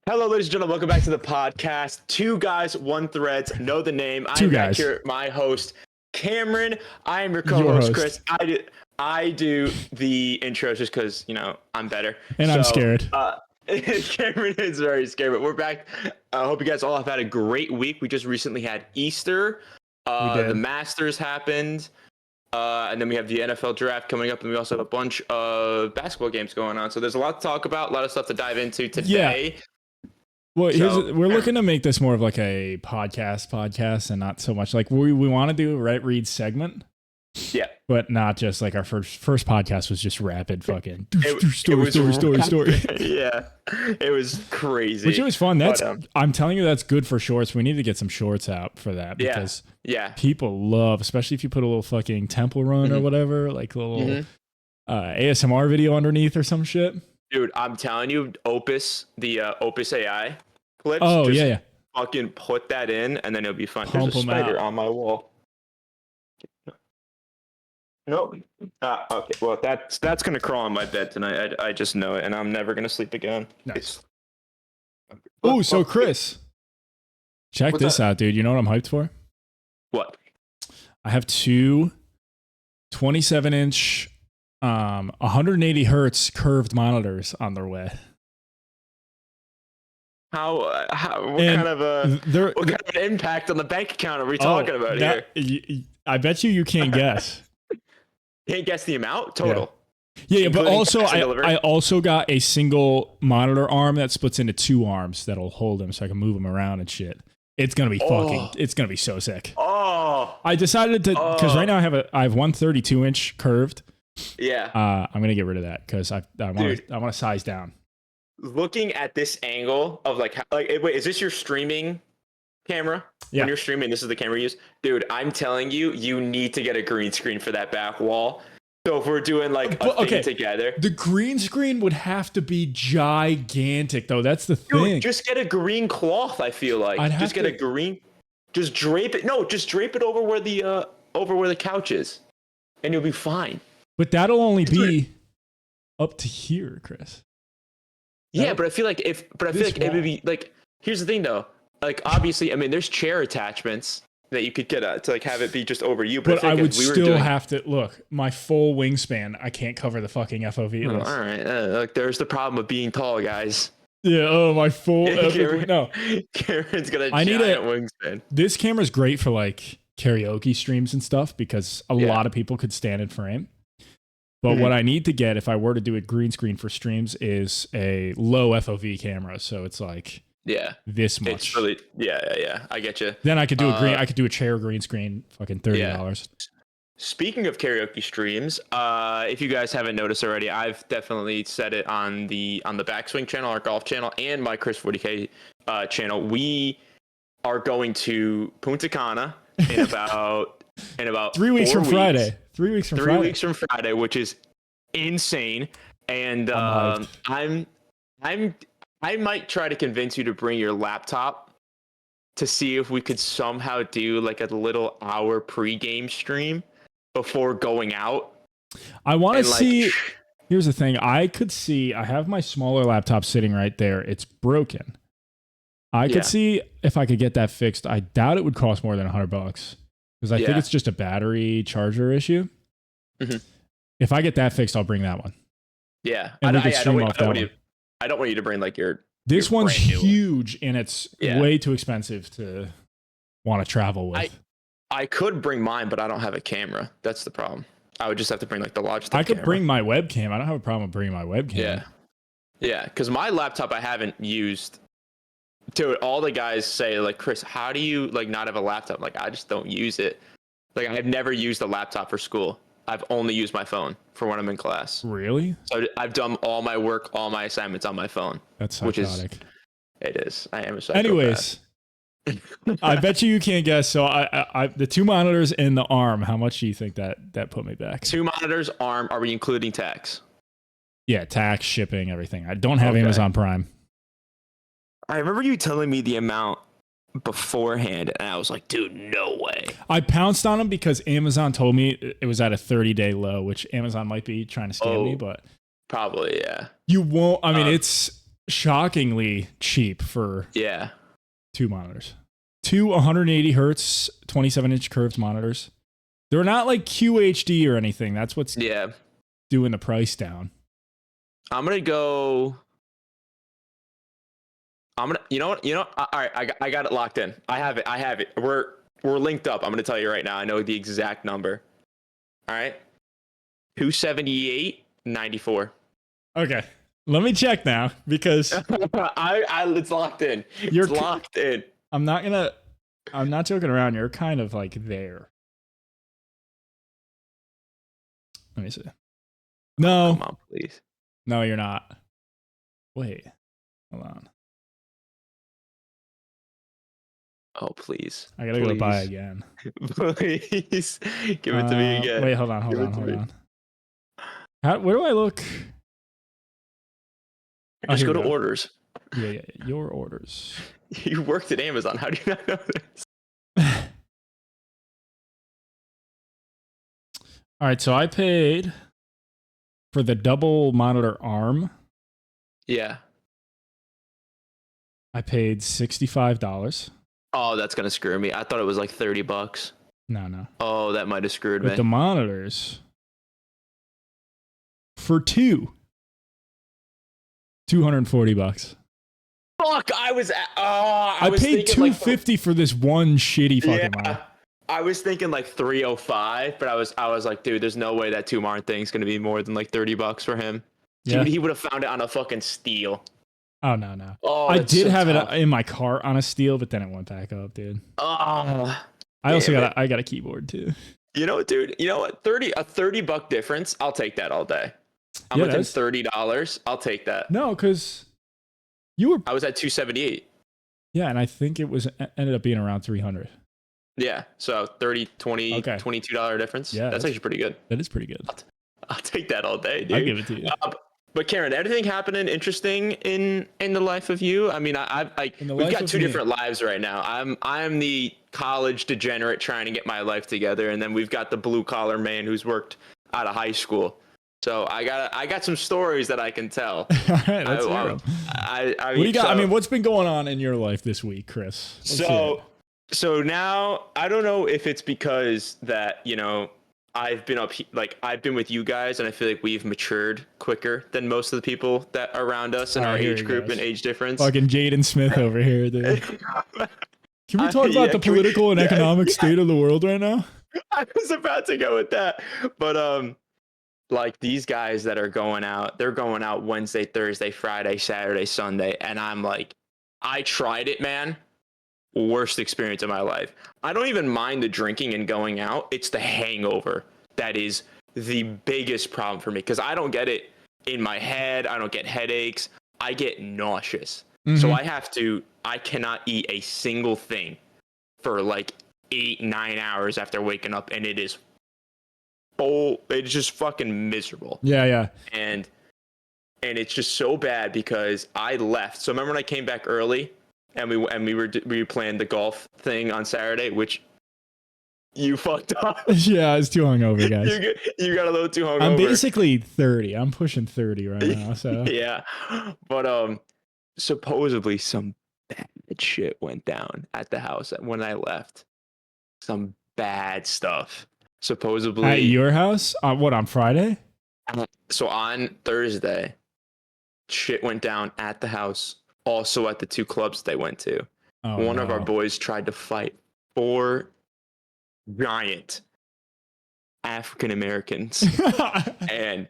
Hello, ladies and gentlemen. Welcome back to the podcast. Two guys, one threads. Know the name. Two I'm back guys. here. My host, Cameron. I am your Your co-host, host. Chris. I do the intros just because I'm better. And I'm scared. Cameron is very scared, but we're back. I hope you guys all have had a great week. We just recently had Easter. The Masters happened. And then we have the NFL draft coming up, and we also have a bunch of basketball games going on. So there's a lot to talk about, a lot of stuff to dive into today. Yeah. Well, we're looking to make this more of like a podcast, and not so much like we want to do a Right Read segment. Yeah, but not just like our first podcast was just rapid fucking story. Yeah, it was crazy. Which it was fun. I'm telling you, that's good for shorts. We need to get some shorts out for that because people love, especially if you put a little fucking temple run or whatever, like a little ASMR video underneath or some shit. Dude, I'm telling you, Opus AI clips. Oh yeah. Fucking put that in, and then it'll be fun. Pump There's a spider on my wall. No. Okay. Well, that's gonna crawl on my bed tonight. I just know it, and I'm never gonna sleep again. Nice. Oh, so Chris, check this out, dude. You know what I'm hyped for? What? I have two 27-inch, 180 hertz curved monitors on their way. What kind of an impact on the bank account are we talking about here? I bet you can't guess. Can't guess the amount total. Yeah, but also I also got a single monitor arm that splits into two arms that'll hold them so I can move them around and shit. It's gonna be it's gonna be so sick. I decided to because right now I have one 32-inch curved. Yeah. I'm gonna get rid of that because I want to size down. Looking at this angle of wait, is this your streaming camera? Yeah. When you're streaming, this is the camera you use? Dude, I'm telling you, you need to get a green screen for that back wall. So if we're doing thing together. The green screen would have to be gigantic though. That's the thing. Dude, just get a green cloth, I feel like. Just drape it. No, just drape it over where the couch is. And you'll be fine. But that'll only be up to here, Chris. Yeah, but I feel like it would be like, here's the thing though. Like, obviously, I mean, there's chair attachments that you could get to have it be just over you. But I would still have to look, my full wingspan, I can't cover the fucking FOV. All right. Look, there's the problem of being tall, guys. Yeah. Oh, my full FOV. No. Karen's got a giant wingspan. This camera's great for like karaoke streams and stuff because a lot of people could stand in frame. But what I need to get if I were to do a green screen for streams is a low FOV camera. So it's like this much. It's really I get you. Then I could do I could do a chair green screen, fucking $30. Speaking of karaoke streams, if you guys haven't noticed already, I've definitely said it on the Backswing channel, our golf channel, and my Chris 40K channel. We are going to Punta Cana in about 3 weeks from Friday. 3 weeks from 3 Friday. weeks from Friday, which is insane. And I might try to convince you to bring your laptop to see if we could somehow do like a little hour pregame stream before going out. I want to see. Here's the thing. I have my smaller laptop sitting right there. It's broken. I could see if I could get that fixed. I doubt it would cost more than $100 because I think it's just a battery charger issue. Mm-hmm. If I get that fixed, I'll bring that one. Yeah. And we can stream off that one. I don't want you to bring like your. This one's huge and it's way too expensive to want to travel with. I could bring mine, but I don't have a camera. That's the problem. I would just have to bring like the Logitech I could camera. bring my webcam. I don't have a problem with bringing my webcam. Yeah. Yeah. Because my laptop I haven't used. Dude, all the guys say like, Chris, how do you like not have a laptop? Like, I just don't use it. Like, I've never used a laptop for school. I've only used my phone for when I'm in class. Really? So I've done all my work, all my assignments on my phone. That's psychotic. It is. I am a psychopath. Anyways, I bet you can't guess. So I the two monitors and the arm. How much do you think that put me back? Two monitors, arm. Are we including tax? Yeah, tax, shipping, everything. I don't have Amazon Prime. I remember you telling me the amount beforehand, and I was like, dude, no way. I pounced on them because Amazon told me it was at a 30-day low, which Amazon might be trying to scam me, but probably, yeah. You won't. I mean, it's shockingly cheap for Yeah. 2 monitors. 2 180 hertz, 27-inch curved monitors. They're not like QHD or anything. That's what's doing the price down. I'm gonna go. You know what? All right. I got it locked in. I have it. We're linked up. I'm gonna tell you right now. I know the exact number. All right. 278.94. Okay. Let me check now because it's locked in. It's locked in. I'm not joking around. You're kind of like there. Let me see. No. Come on, please. No, you're not. Wait. Hold on. Oh, please. I gotta go buy again. Please. Give it to me again. Wait, hold on. Where do I look? Just go to orders. Yeah. Your orders. You worked at Amazon. How do you not know this? All right, so I paid for the double monitor arm. Yeah. I paid $65. Oh, that's gonna screw me. I thought it was like $30. No. Oh, that might have screwed me. With the monitors for $240. Fuck! I paid $250 for this one shitty fucking monitor. I was thinking like $305, but I was like, dude, there's no way that 2 monitor thing's gonna be more than like $30 for him. Yeah. He would have found it on a fucking steal. Oh no. Oh, I did have it in my cart on a steal, but then it went back up, dude. Oh. I also got a keyboard too. You know what, dude? You know what? a $30 difference. I'll take that all day. I'm within $30. I'll take that. No, because I was at 278. Yeah, and I think it ended up being around 300. Yeah, so $22 difference. Yeah, that's actually pretty good. That is pretty good. I'll take that all day, dude. I'll give it to you. But Karen, anything happening interesting in the life of you? I mean, we've got 2 different lives right now. I'm the college degenerate trying to get my life together, and then we've got the blue collar man who's worked out of high school. So I got some stories that I can tell. All right, let's hear them. What do you got? I mean, what's been going on in your life this week, Chris? So now I don't know if it's because that I've been with you guys, and I feel like we've matured quicker than most of the people that are around us in our age group and age difference. Fucking Jaden Smith over here, dude. Can we talk about the political and economic state of the world right now? I was about to go with that, but like these guys that are going out, they're going out Wednesday, Thursday, Friday, Saturday, Sunday, and I'm like, I tried it, man. Worst experience of my life. I don't even mind the drinking and going out. It's the hangover that is the biggest problem for me, because I don't get it in my head. I don't get headaches. I get nauseous. So I cannot eat a single thing for like 8-9 hours after waking up, and it's just fucking miserable. Yeah. And it's just so bad because I left. So remember when I came back early? And we planned the golf thing on Saturday, which you fucked up. Yeah, I was too hungover, guys. You got a little too hungover. I'm basically 30. I'm pushing 30 right now. So yeah, but supposedly some bad shit went down at the house when I left. Some bad stuff. Supposedly at your house? On Friday? So on Thursday, shit went down at the house. Also at the 2 clubs they went to. One of our boys tried to fight 4 giant African Americans. and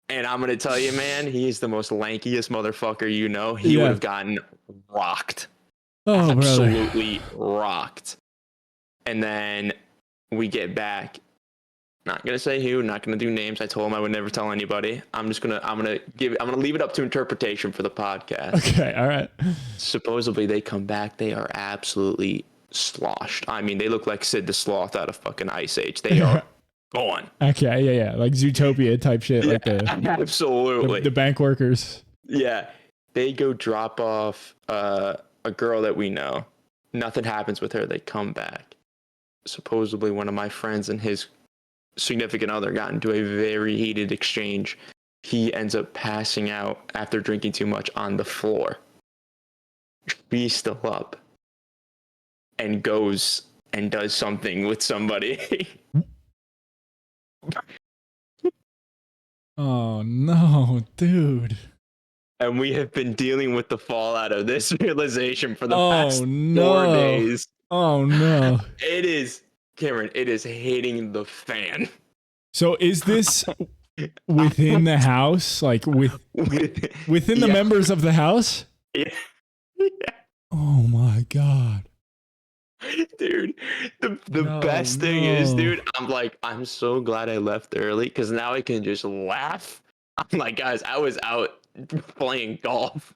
I'm going to tell you, man, he's the most lankiest motherfucker you know. He would have gotten rocked. Absolutely rocked. And then we get back. Not gonna say who, not gonna do names. I told him I would never tell anybody. I'm gonna leave it up to interpretation for the podcast. Okay, all right. Supposedly they come back, they are absolutely sloshed. I mean, they look like Sid the Sloth out of fucking Ice Age. They are gone. Okay, yeah. Like Zootopia type shit. Yeah, like absolutely. The bank workers. Yeah. They go drop off a girl that we know. Nothing happens with her. They come back. Supposedly one of my friends and his significant other got into a very heated exchange. he ends up passing out after drinking too much on the floor. She's still up and goes and does something with somebody. Oh no, dude. And we have been dealing with the fallout of this realization for the past 4 days. Oh no. It is, Cameron, it is hitting the fan. So is this within the house? Like within the members of the house? Yeah. Oh my God. Dude, the best thing is, dude, I'm so glad I left early because now I can just laugh. I'm like, guys, I was out playing golf.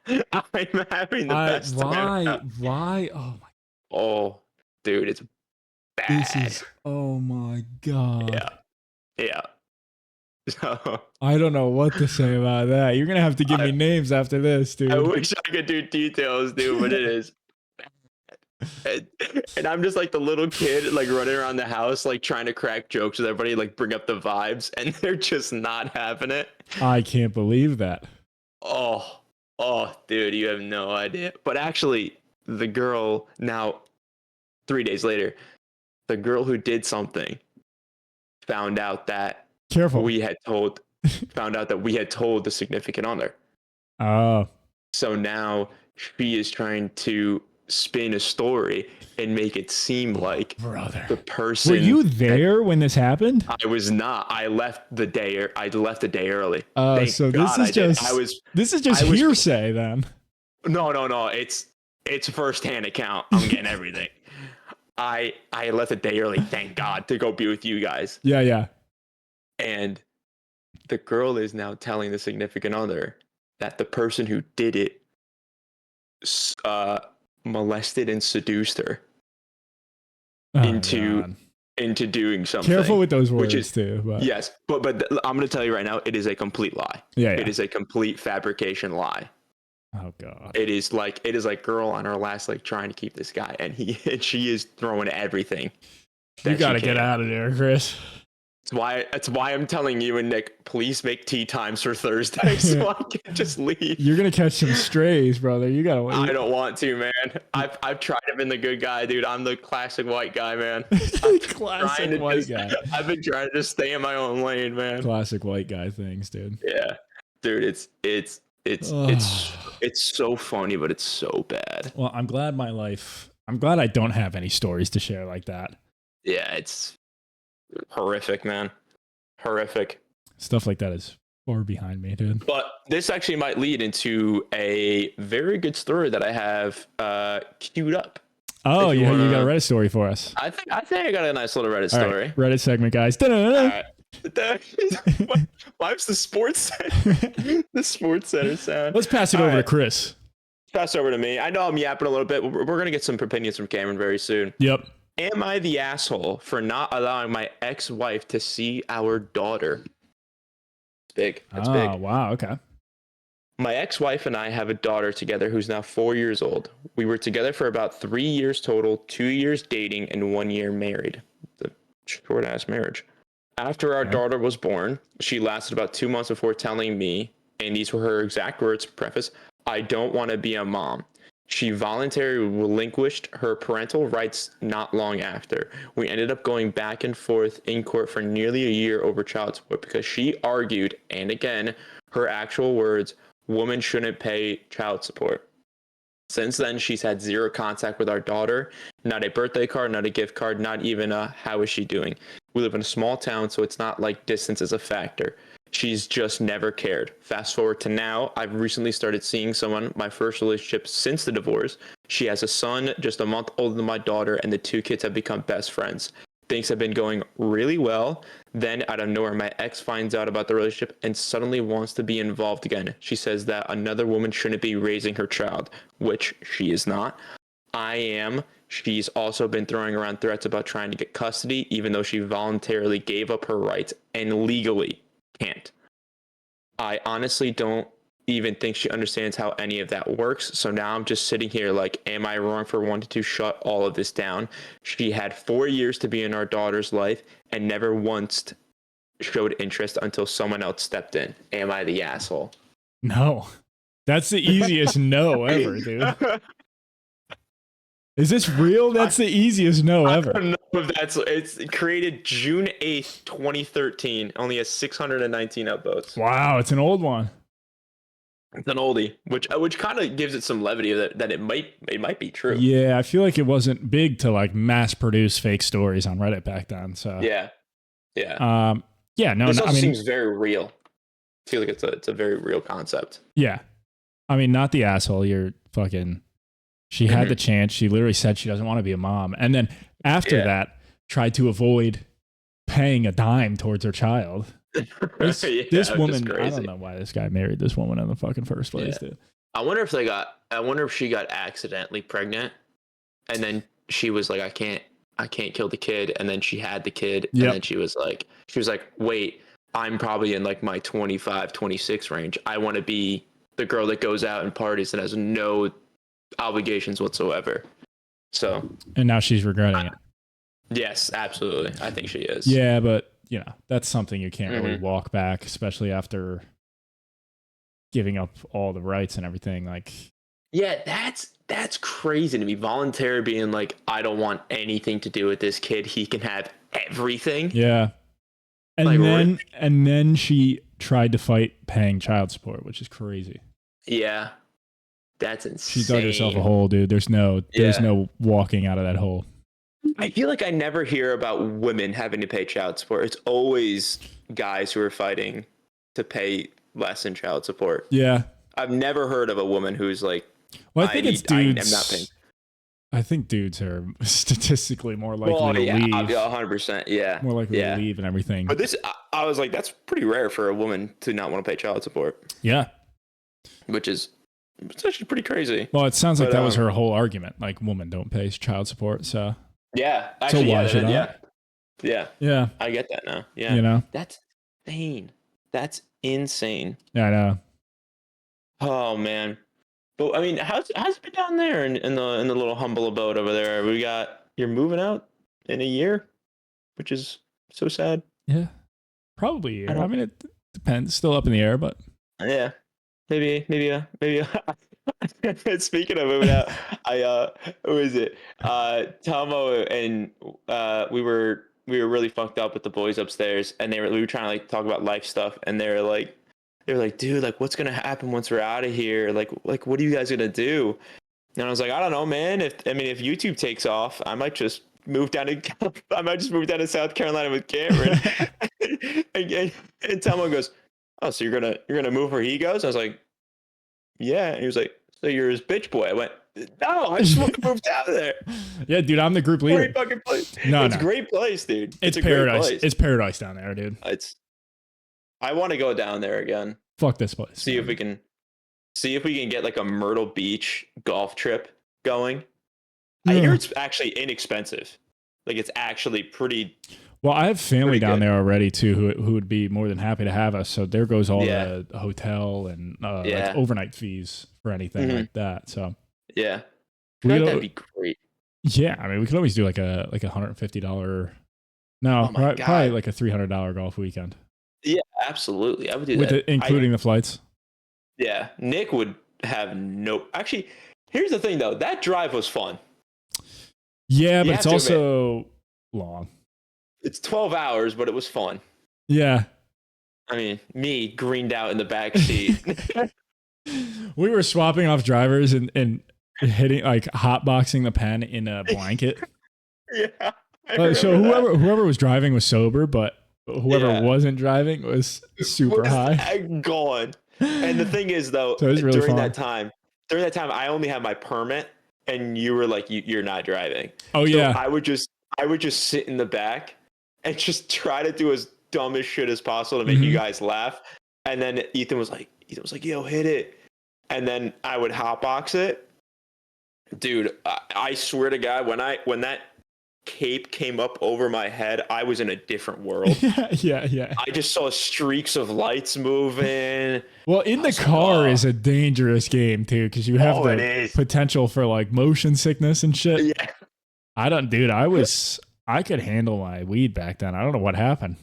I'm having the best time. Why? Oh my. Oh, dude, it's bad. Oh my God. Yeah. So, I don't know what to say about that. You're gonna have to give me names after this, dude. I wish I could do details, dude, but it is. And I'm just like the little kid, like running around the house, like trying to crack jokes with everybody, like bring up the vibes, and they're just not having it. I can't believe that. Oh, dude, you have no idea. But actually, the girl now, 3 days later, the girl who did something found out that found out that we had told the significant other. Oh. So now she is trying to spin a story and make it seem like the person. Were you there when this happened? I was not. I left a day early. So this is just hearsay then. No. It's firsthand account. I'm getting everything. I left a day early, thank God, to go be with you guys. Yeah. And the girl is now telling the significant other that the person who did it molested and seduced her into doing something. Careful with those words too. But. Yes, but I'm going to tell you right now, it is a complete lie. Yeah. It is a complete fabrication lie. Oh God. It is like girl on her last leg trying to keep this guy, and she is throwing everything. You got to get out of there, Chris. That's why I'm telling you and Nick, please make tea times for Thursday so I can just leave. You're gonna catch some strays, brother. You gotta wait. I don't want to, man. I've tried to be the good guy, dude. I'm the classic white guy, man. Classic white guy. I've been trying to just stay in my own lane, man. Classic white guy things, dude. Yeah, dude. It's so funny, but it's so bad. Well, I'm glad I don't have any stories to share like that. Yeah, it's horrific, man. Horrific. Stuff like that is far behind me, dude. But this actually might lead into a very good story that I have queued up. Oh, yeah, you got a Reddit story for us. I think I got a nice little Reddit story. Right, Reddit segment, guys. Why's the sports center? The sports center sound. Let's pass it over to Chris. Pass over to me. I know I'm yapping a little bit. We're gonna get some opinions from Cameron very soon. Yep. Am I the asshole for not allowing my ex-wife to see our daughter? It's big. That's big. Oh, wow. Okay. My ex-wife and I have a daughter together who's now 4 years old. We were together for about 3 years total, 2 years dating, and 1 year married. It's a short-ass marriage. After our daughter was born, she lasted about 2 months before telling me, and these were her exact words, preface, I don't want to be a mom. She voluntarily relinquished her parental rights not long after. We ended up going back and forth in court for nearly a year over child support because she argued, and again, her actual words, women shouldn't pay child support. Since then, she's had zero contact with our daughter, not a birthday card, not a gift card, not even a how is she doing. We live in a small town, so it's not like distance is a factor. She's just never cared. Fast forward to now, I've recently started seeing someone, my first relationship since the divorce. She has a son just a month older than my daughter, and the two kids have become best friends. Things have been going really well. Then out of nowhere, my ex finds out about the relationship and suddenly wants to be involved again. She says that another woman shouldn't be raising her child, which she is not. I am. She's also been throwing around threats about trying to get custody, even though she voluntarily gave up her rights and legally can't. I honestly don't even think she understands how any of that works. So now I'm just sitting here like, am I wrong for wanting to shut all of this down? She had 4 years to be in our daughter's life and never once showed interest until someone else stepped in. Am I the asshole? No. That's the easiest no ever, dude. Is this real? That's the easiest no ever. I don't know if it's created June 8th, 2013. Only has 619 upvotes. Wow, it's an old one. It's an oldie, which kind of gives it some levity that it might be true. Yeah, I feel like it wasn't big to like mass produce fake stories on Reddit back then. So yeah. Yeah, no, this I also mean, seems very real. I feel like it's a very real concept. Yeah, I mean, not the asshole. You're fucking. She had the chance. She literally said she doesn't want to be a mom, and then after that, tried to avoid paying a dime towards her child. This woman, I don't know why this guy married this woman in the fucking first place, dude. I wonder if she got accidentally pregnant, and then she was like, I can't kill the kid, and then she had the kid, and then she was like, wait, I'm probably in like my 25, 26 range. I want to be the girl that goes out and parties and has no obligations whatsoever. So, and now she's regretting it. Yes, absolutely. I think she is. Yeah, but that's something you can't really walk back, especially after giving up all the rights and everything. Like, yeah, that's crazy to me. Voluntary being like, I don't want anything to do with this kid. He can have everything. Yeah. And then she tried to fight paying child support, which is crazy. Yeah. That's insane. She dug herself a hole, dude. There's no walking out of that hole. I feel like I never hear about women having to pay child support. It's always guys who are fighting to pay less in child support. Yeah. I've never heard of a woman who's like, well, I think it's dudes. I'm not paying. I think dudes are statistically more likely to leave. 100%. Yeah. More likely to leave and everything. But I was like, that's pretty rare for a woman to not want to pay child support. Yeah. Which is, it's actually pretty crazy. Well, it sounds like that was her whole argument. Like, women don't pay child support, so. Yeah. Actually, so why should I? Yeah. Yeah. I get that now. Yeah. That's insane. That's insane. Yeah, I know. Oh, man. But I mean, how's it been down there in the little humble abode over there? You're moving out in a year, which is so sad. Yeah, probably a year. I mean, it depends. Still up in the air, but yeah, maybe. Speaking of moving out, who is it? Tomo and we were really fucked up with the boys upstairs, and we were trying to like talk about life stuff, and they were like, dude, like, what's gonna happen once we're out of here? Like, what are you guys gonna do? And I was like, I don't know, man. If YouTube takes off, I might just move down to South Carolina with Cameron. and Tomo goes, oh, so you're gonna move where he goes? I was like, yeah. And he was like, so you're his bitch boy? I went, no, I just want to move down there. Yeah, dude, I'm the group leader. Great fucking place. It's a great place, dude. It's a paradise. Great place. It's paradise down there, dude. I want to go down there again. Fuck this place. See if we can get like a Myrtle Beach golf trip going. I hear it's actually inexpensive. Like, it's actually pretty. Well, I have family down there already too, who would be more than happy to have us. So there goes all the hotel and like overnight fees for anything like that. So yeah, that'd be great. Yeah, I mean, we could always do like a $150. No, probably like a $300 golf weekend. Yeah, absolutely. I would do that. Including the flights. Yeah. Nick would have no. Actually, here's the thing, though. That drive was fun. Yeah, but it's also long. It's 12 hours, but it was fun. Yeah. I mean, me greened out in the back seat. We were swapping off drivers and hitting, like, hotboxing the pen in a blanket. Yeah. So whoever was driving was sober, but whoever wasn't driving was super high. Gone. And the thing is, though, so really during that time, I only had my permit, and you were like, you're not driving. Oh, so yeah. I would just sit in the back and just try to do as dumb as shit as possible to make you guys laugh. And then Ethan was like, yo, hit it. And then I would hotbox it. Dude, I swear to God, when that cape came up over my head, I was in a different world. Yeah. I just saw streaks of lights moving. Well, in the car is a dangerous game too, because you have the potential for like motion sickness and shit. Yeah. I could handle my weed back then. I don't know what happened.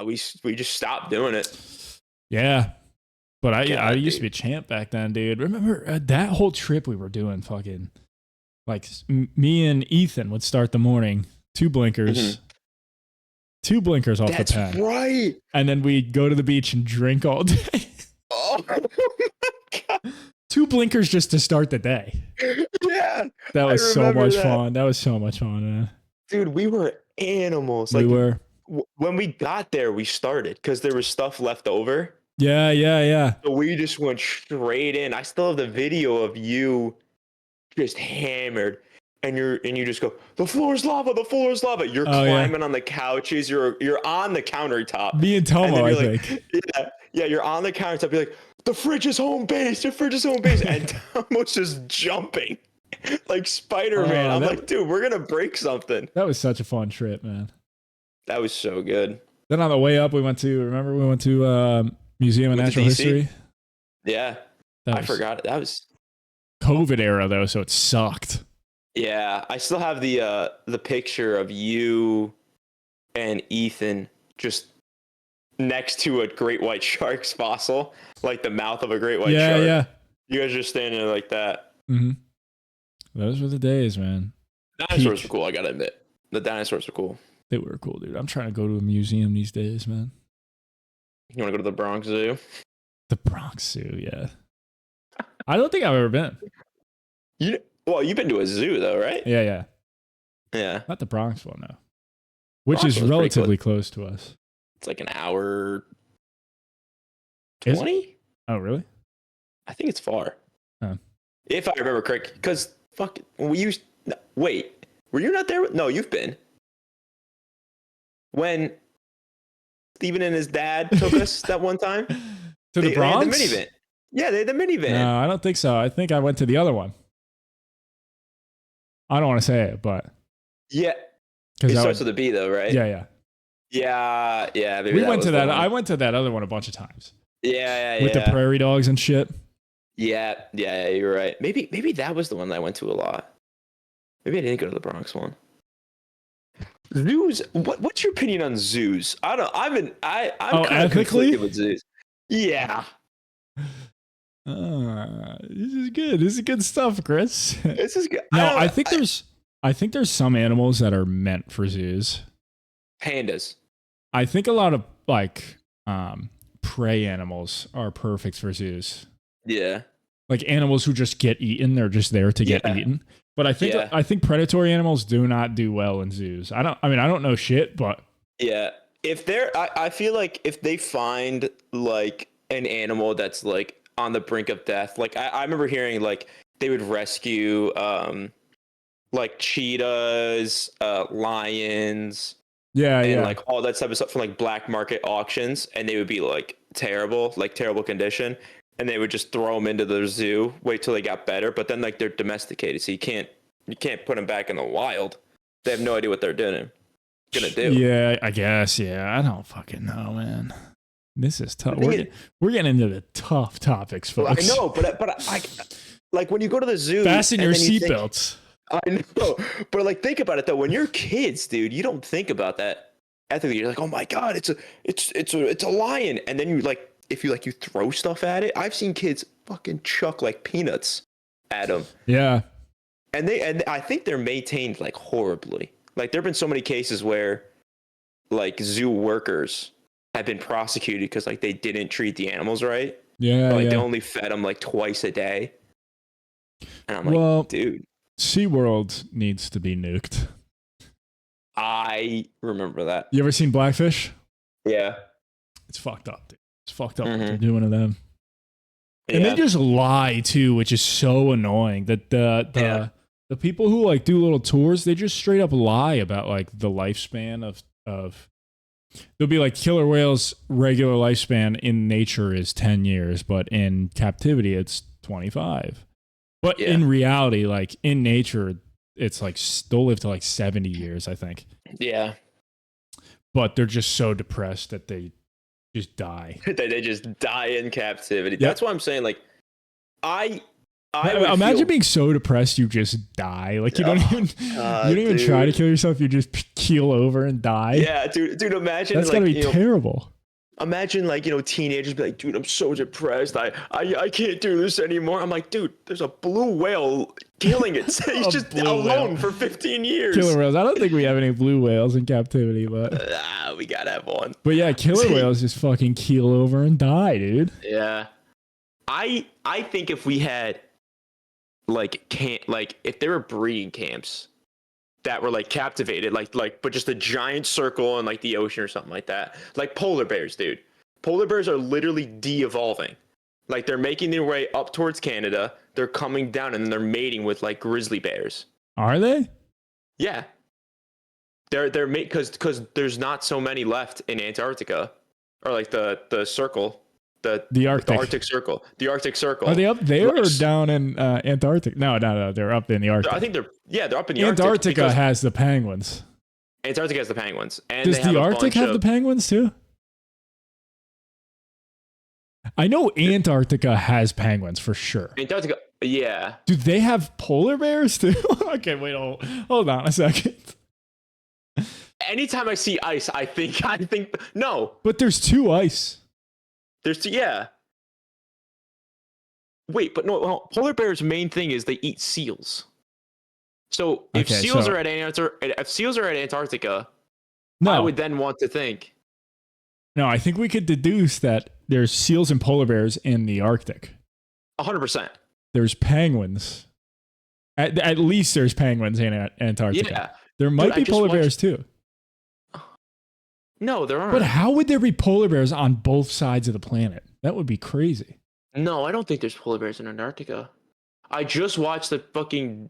We just stopped doing it. Yeah. But I used to be a champ back then, dude. Remember that whole trip we were doing fucking, like, me and Ethan would start the morning, 2 blinkers. Mm-hmm. 2 blinkers off the pad. That's right. And then we'd go to the beach and drink all day. Oh my God. 2 blinkers just to start the day. Yeah. That was so much fun. That was so much fun, man. Dude, we were animals. We were. When we got there, we started because there was stuff left over. Yeah. So we just went straight in. I still have the video of you just hammered. And you just go, the floor is lava, the floor is lava. You're climbing on the couches. You're on the countertop. Me and Tomo, I think. Yeah, you're on the countertop. You're like, the fridge is home base. The fridge is home base. And Tomo's just jumping like Spider-Man. I'm like, dude, we're gonna break something. That was such a fun trip, man. That was so good. Then on the way up, we went to Museum of Natural History. Yeah, I forgot it. That was COVID era though, so it sucked. Yeah, I still have the picture of you and Ethan just next to a great white shark's fossil, like the mouth of a great white shark. Yeah. You guys are just standing there like that. Mm-hmm. Those were the days, man. Dinosaurs were cool, I gotta admit. The dinosaurs were cool. They were cool, dude. I'm trying to go to a museum these days, man. You want to go to the Bronx Zoo? The Bronx Zoo, yeah. I don't think I've ever been. Well, you've been to a zoo, though, right? Yeah. Not the Bronx one, though. Which is relatively close to us. It's like an hour 20? Oh, really? I think it's far. Oh. If I remember correct. Because, wait. Were you not there? No, you've been. When Steven and his dad took us that one time? To the Bronx? They had the minivan. Yeah, they had the minivan. No, I don't think so. I think I went to the other one. I don't want to say it, but yeah, it starts with a B though, right? Yeah. We went to that. I went to that other one a bunch of times. Yeah. With the prairie dogs and shit. Yeah. You're right. Maybe that was the one that I went to a lot. Maybe I didn't go to the Bronx one. Zoos. What's your opinion on zoos? I don't. I'm kind of conflicted with zoos. Yeah. This is good. This is good stuff, Chris. This is good. No, I think there's some animals that are meant for zoos. Pandas. I think a lot of like prey animals are perfect for zoos. Yeah. Like animals who just get eaten, they're just there to get eaten. But I think predatory animals do not do well in zoos. I don't know shit, but yeah. If I feel like if they find like an animal that's like on the brink of death, like I remember hearing like they would rescue like cheetahs, lions, and like all that type of stuff from like black market auctions, and they would be like terrible condition, and they would just throw them into the zoo, wait till they got better, but then like they're domesticated, so you can't put them back in the wild. They have no idea what they're gonna do. Yeah, I guess. Yeah, I don't fucking know, man. This is tough. We're getting into the tough topics, folks. I know, but I like when you go to the zoo. Fasten your seatbelts. I know, but like think about it though. When you're kids, dude, you don't think about that ethically. You're like, oh my god, it's a lion, and then you like if you throw stuff at it. I've seen kids fucking chuck like peanuts at them. Yeah, and I think they're maintained like horribly. Like there've been so many cases where like zoo workers have been prosecuted because like they didn't treat the animals right. Yeah, or, like they only fed them like twice a day. And I'm like, dude, SeaWorld needs to be nuked. I remember that. You ever seen Blackfish? Yeah. It's fucked up, dude. It's fucked up what they're doing to them. Yeah. And they just lie too, which is so annoying. That the people who like do little tours, they just straight up lie about like the lifespan of they'll be like killer whales regular lifespan in nature is 10 years, but in captivity it's 25. But in reality, like in nature, it's like they'll live to like 70 years, I think. Yeah. But they're just so depressed that they just die. They just die in captivity. Yep. That's why I'm saying like I Imagine being so depressed you just die. Like you don't even try to kill yourself. You just keel over and die. Yeah, dude. Imagine that's gotta be terrible. Imagine teenagers be like, dude, I'm so depressed. I can't do this anymore. I'm like, dude, there's a blue whale killing it. He's just alone for 15 years. Killer whales. I don't think we have any blue whales in captivity, but we gotta have one. But yeah, killer whales just fucking keel over and die, dude. Yeah. I think if we had if there were breeding camps that were captivated, but just a giant circle in the ocean or something like that, like polar bears, dude. Polar bears are literally de-evolving. They're making their way up towards Canada. They're coming down and then they're mating with grizzly bears. Are they? Yeah. They're because there's not so many left in Antarctica, or the circle. The Arctic Circle. The Arctic Circle. Are they up there or down in Antarctica? No. They're up in the Arctic. I think they're up in the Antarctica. Arctic. Antarctica has the penguins. Antarctica has the penguins. And does the Arctic have the penguins too? I know Antarctica has penguins for sure. Antarctica, yeah. Do they have polar bears too? Okay, wait, hold on a second. Anytime I see ice, I think no. But there's two ice. Yeah. Wait, but no. Well, polar bears' main thing is they eat seals. So if seals are at Antarctica, no. I would then want to think. No, I think we could deduce that there's seals and polar bears in the Arctic. 100%. There's penguins. At least there's penguins in Antarctica. Yeah. There might be polar bears too. No, there aren't. But how would there be polar bears on both sides of the planet? That would be crazy. No, I don't think there's polar bears in Antarctica. I just watched the fucking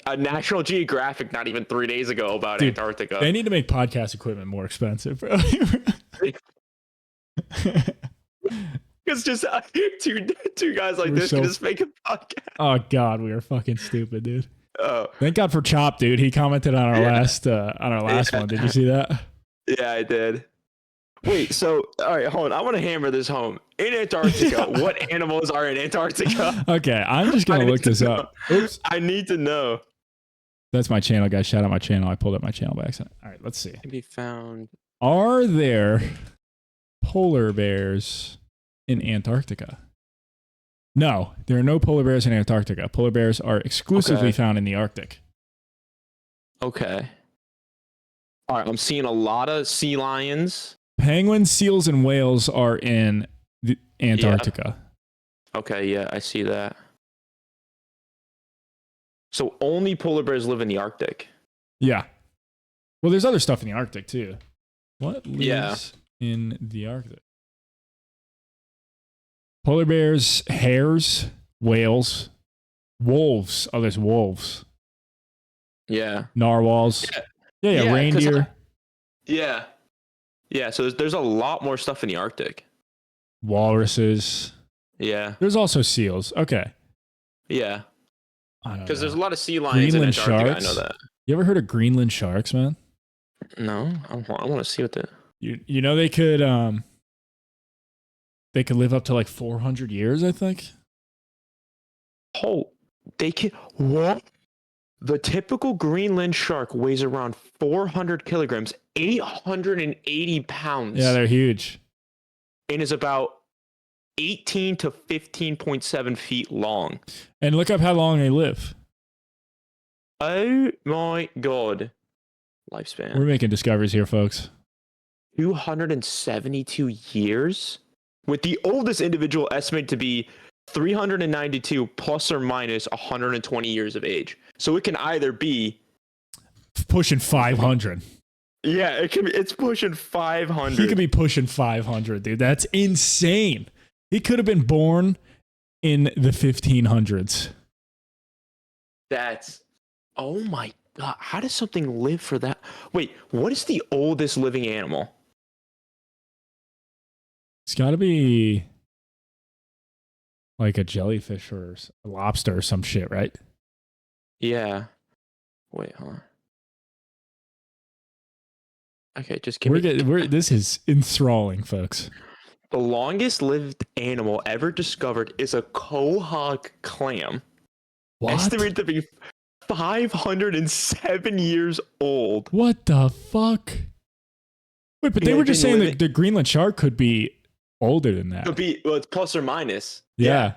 a National Geographic not even 3 days ago about Antarctica. They need to make podcast equipment more expensive, bro. It's just two guys like this can just make a podcast. Oh God, we are fucking stupid, dude. Oh, thank God for Chop, dude. He commented on our last one. Did you see that? Yeah, I did. Wait, so all right, hold on. I want to hammer this home. In Antarctica, what animals are in Antarctica? Okay, I'm just gonna look this up. Oops, I need to know. That's my channel, guys. Shout out my channel. I pulled up my channel by accident. All right, let's see. Can be found. Are there polar bears in Antarctica? No, there are no polar bears in Antarctica. Polar bears are exclusively found in the Arctic. Okay. All right, I'm seeing a lot of sea lions. Penguins, seals, and whales are in the Antarctica. Yeah. Okay, yeah, I see that. So only polar bears live in the Arctic. Yeah. Well, there's other stuff in the Arctic too. What lives in the Arctic? Polar bears, hares, whales, wolves. Oh, there's wolves. Yeah. Narwhals. Yeah, reindeer. Yeah, so there's a lot more stuff in the Arctic. Walruses. Yeah. There's also seals. Okay. Yeah. Because there's a lot of sea lions in Antarctica. Sharks. I know that. You ever heard of Greenland sharks, man? No. I want to see what that. You know they could live up to 400 years, I think. Oh, they can what? The typical Greenland shark weighs around 400 kilograms, 880 pounds. Yeah, they're huge. And is about 18 to 15.7 feet long. And look up how long they live. Oh my God. Lifespan. We're making discoveries here, folks. 272 years? With the oldest individual estimated to be 392 plus or minus 120 years of age. So it can either be pushing 500. Yeah, it's pushing 500. He could be pushing 500, dude. That's insane. He could have been born in the 1500s. That's, oh my God. How does something live for that? Wait, what is the oldest living animal? It's got to be like a jellyfish or a lobster or some shit, right? Yeah. Wait, hold on. Okay, just give me... This is enthralling, folks. The longest lived animal ever discovered is a quahog clam. What? Estimated to be 507 years old. What the fuck? Wait, but they were just saying that the Greenland shark could be older than that. Could be, well, it's plus or minus. Yeah.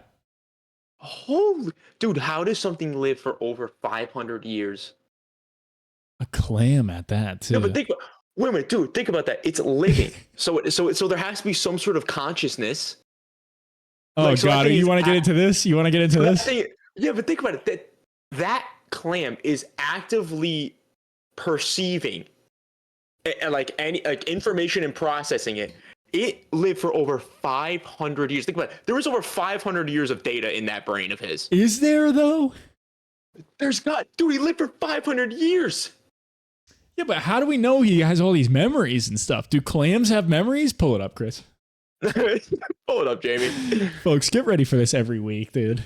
Holy, dude, how does something live for over 500 years? A clam at that, too. No, but wait a minute, dude, think about that. It's living. so there has to be some sort of consciousness. Oh, so God, you want to get into this? You want to get into this? Yeah, but think about it. That clam is actively perceiving like information and processing it. It lived for over 500 years. Think about it. There was over 500 years of data in that brain of his. Is there, though? There's not. Dude, he lived for 500 years. Yeah, but how do we know he has all these memories and stuff? Do clams have memories? Pull it up, Chris. Pull it up, Jamie. Folks, get ready for this every week, dude.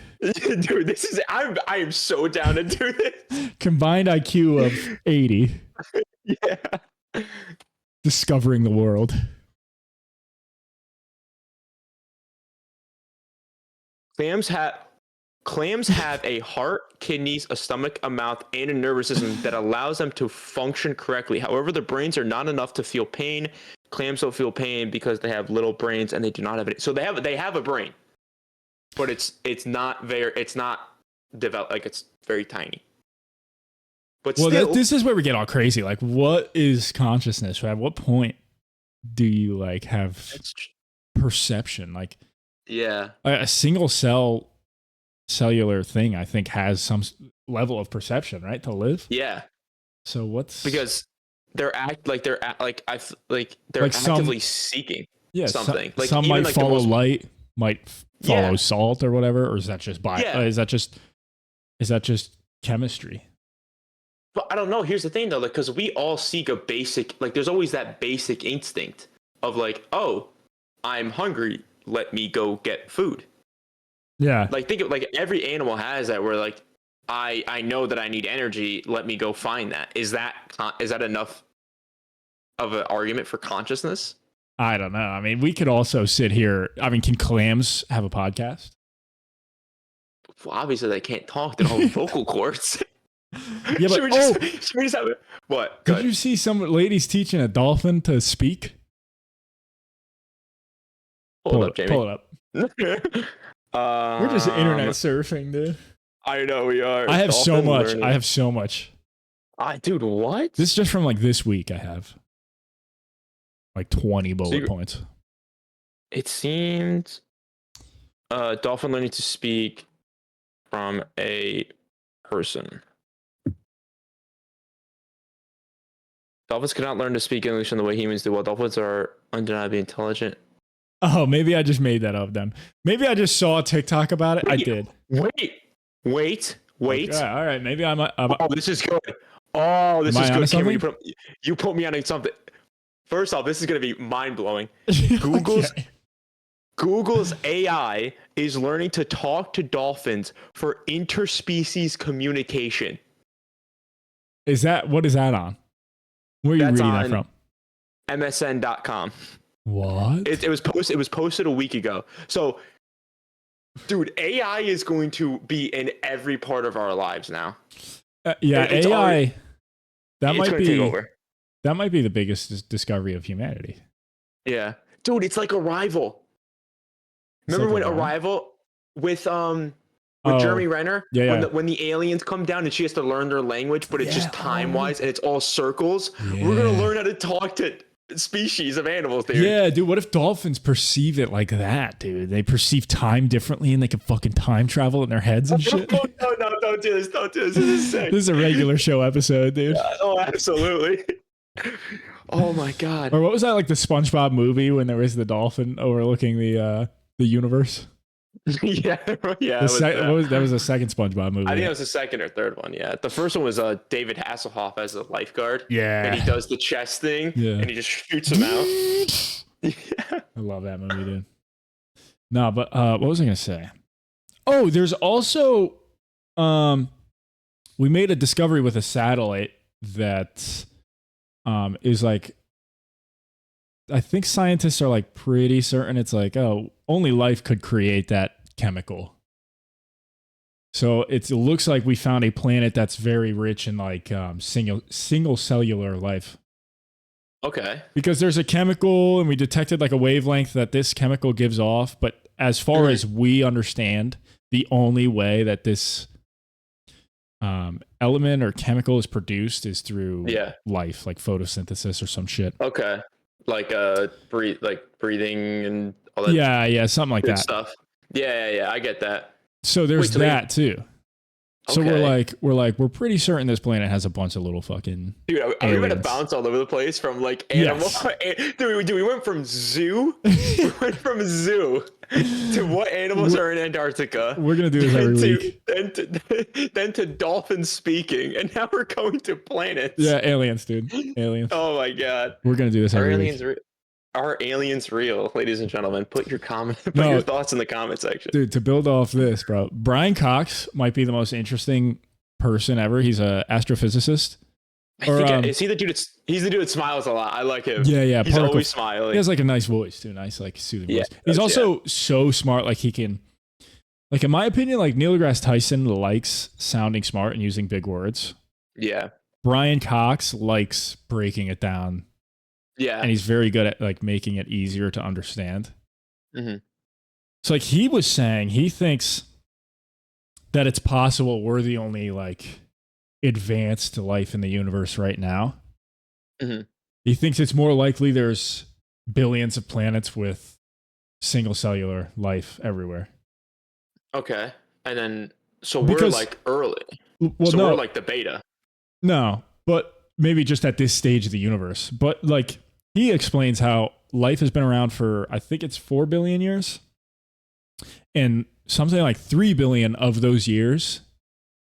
Dude, I am so down to do this. Combined IQ of 80. Yeah. Discovering the world. Clams have a heart, kidneys, a stomach, a mouth, and a nervous system that allows them to function correctly. However, their brains are not enough to feel pain. Clams don't feel pain because they have little brains and they do not have it. So they have a brain, but it's not developed, like it's very tiny. But well, still, this is where we get all crazy. Like, what is consciousness? At what point do you like have perception? Like, yeah, a single cellular thing, I think, has some level of perception, right, to live. Yeah. So what's because they're actively seeking something. Like some might follow light, might follow salt or whatever, or is that just is that just chemistry? But I don't know. Here's the thing, though, because we all seek a basic, there's always that basic instinct of oh, I'm hungry. Let me go get food. Yeah. Think of every animal has that where I know that I need energy. Let me go find that. Is that enough of an argument for consciousness? I don't know. I mean, we could also sit here. I mean, can clams have a podcast? Well, obviously they can't talk. They don't have vocal cords. Yeah, but should we just have it? What? Did you see some ladies teaching a dolphin to speak? Pull it up, Jamie. Pull it up. We're just internet surfing, dude. I know we are. I have so much. Learning. I have so much. Dude, what? This is just from this week. I have 20 bullet points. It seemed dolphin learning to speak from a person. Dolphins cannot learn to speak English in the way humans do. While dolphins are undeniably intelligent. Oh, maybe I just made that up then. Maybe I just saw a TikTok about it. I did. Wait. Okay, all right, maybe I'm oh, this is good. Oh, this is good. Cameron, you put me on something. First off, this is going to be mind-blowing. Google's AI is learning to talk to dolphins for interspecies communication. What is that on? Where are you reading that from? MSN.com. What? It was posted a week ago. So, dude, AI is going to be in every part of our lives now. AI. That might be take over. That might be the biggest discovery of humanity. Yeah, dude, it's like Arrival. Remember when Arrival with Jeremy Renner? Yeah. When the aliens come down and she has to learn their language, but it's just time-wise and it's all circles. Yeah. We're gonna learn how to talk to species of animals, dude. Yeah, dude, what if dolphins perceive it like that, dude? They perceive time differently and they can fucking time travel in their heads and shit. No, don't do this. This is sick. This is a regular show episode, dude. Oh, absolutely. Oh my God. Or what was that, the SpongeBob movie when there was the dolphin overlooking the universe? Yeah. That was a second SpongeBob movie. I think it was the second or third one. Yeah, the first one was David Hasselhoff as a lifeguard. Yeah, and he does the chess thing. Yeah, and he just shoots him out. Yeah, I love that movie, dude. No, but what was I gonna say? Oh, there's also we made a discovery with a satellite that is I think scientists are like pretty certain it's like, oh, only life could create that chemical. So it looks like we found a planet that's very rich in like single cellular life. Okay. Because there's a chemical and we detected like a wavelength that this chemical gives off. But as far as we understand, the only way that this element or chemical is produced is through life, like photosynthesis or some shit. Okay. Like breathing and all that. Yeah, something like that stuff. Yeah, I get that. So there's that too. So we're pretty certain this planet has a bunch of little fucking dude. Are we going to bounce all over the place from like animal? Yes. Dude, we went from zoo. We went from zoo to what animals are in Antarctica. We're gonna do this every week. Then to dolphins speaking, and now we're going to planets. Yeah, aliens, dude. Aliens. Oh my god. We're gonna do this every week. Are aliens real, ladies and gentlemen? Put your your thoughts in the comment section. Dude, to build off this, bro, Brian Cox might be the most interesting person ever. He's an astrophysicist. Is he the dude? He's the dude that smiles a lot. I like him. Yeah. He's always smiling. He has like a nice voice too, nice like soothing voice. He's also so smart. Like he can, like in my opinion, like Neil deGrasse Tyson likes sounding smart and using big words. Yeah. Brian Cox likes breaking it down. Yeah. And he's very good at like making it easier to understand. Mm-hmm. So like he was saying, he thinks that it's possible we're the only like advanced life in the universe right now. Mm-hmm. He thinks it's more likely there's billions of planets with single cellular life everywhere. Okay. And then, so we're like early. Well, so we're like the beta. No, but maybe just at this stage of the universe. But like he explains how life has been around for, I think it's 4 billion years. And something like 3 billion of those years,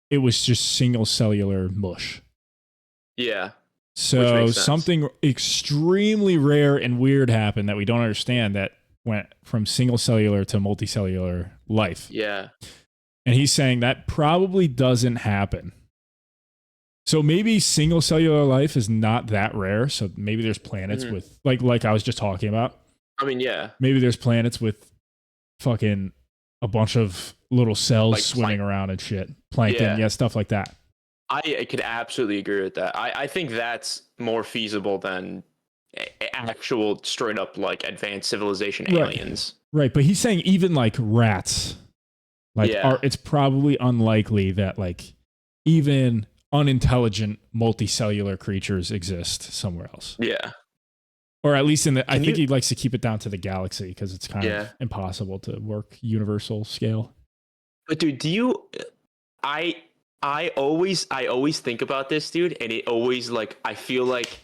it was just single cellular mush. Yeah. So something extremely rare and weird happened that we don't understand that went from single cellular to multicellular life. Yeah. And he's saying that probably doesn't happen. So maybe single cellular life is not that rare. So maybe there's planets with like I was just talking about. I mean, yeah. Maybe there's planets with fucking a bunch of little cells like swimming around and shit. Plankton, stuff like that. I could absolutely agree with that. I think that's more feasible than actual straight up like advanced civilization aliens. Right, but he's saying even like rats, like it's probably unlikely that like even unintelligent multicellular creatures exist somewhere else. Yeah. Or at least in the, I think he likes to keep it down to the galaxy because it's kind of impossible to work universal scale. But dude, I always think about this, dude, and it always like I feel like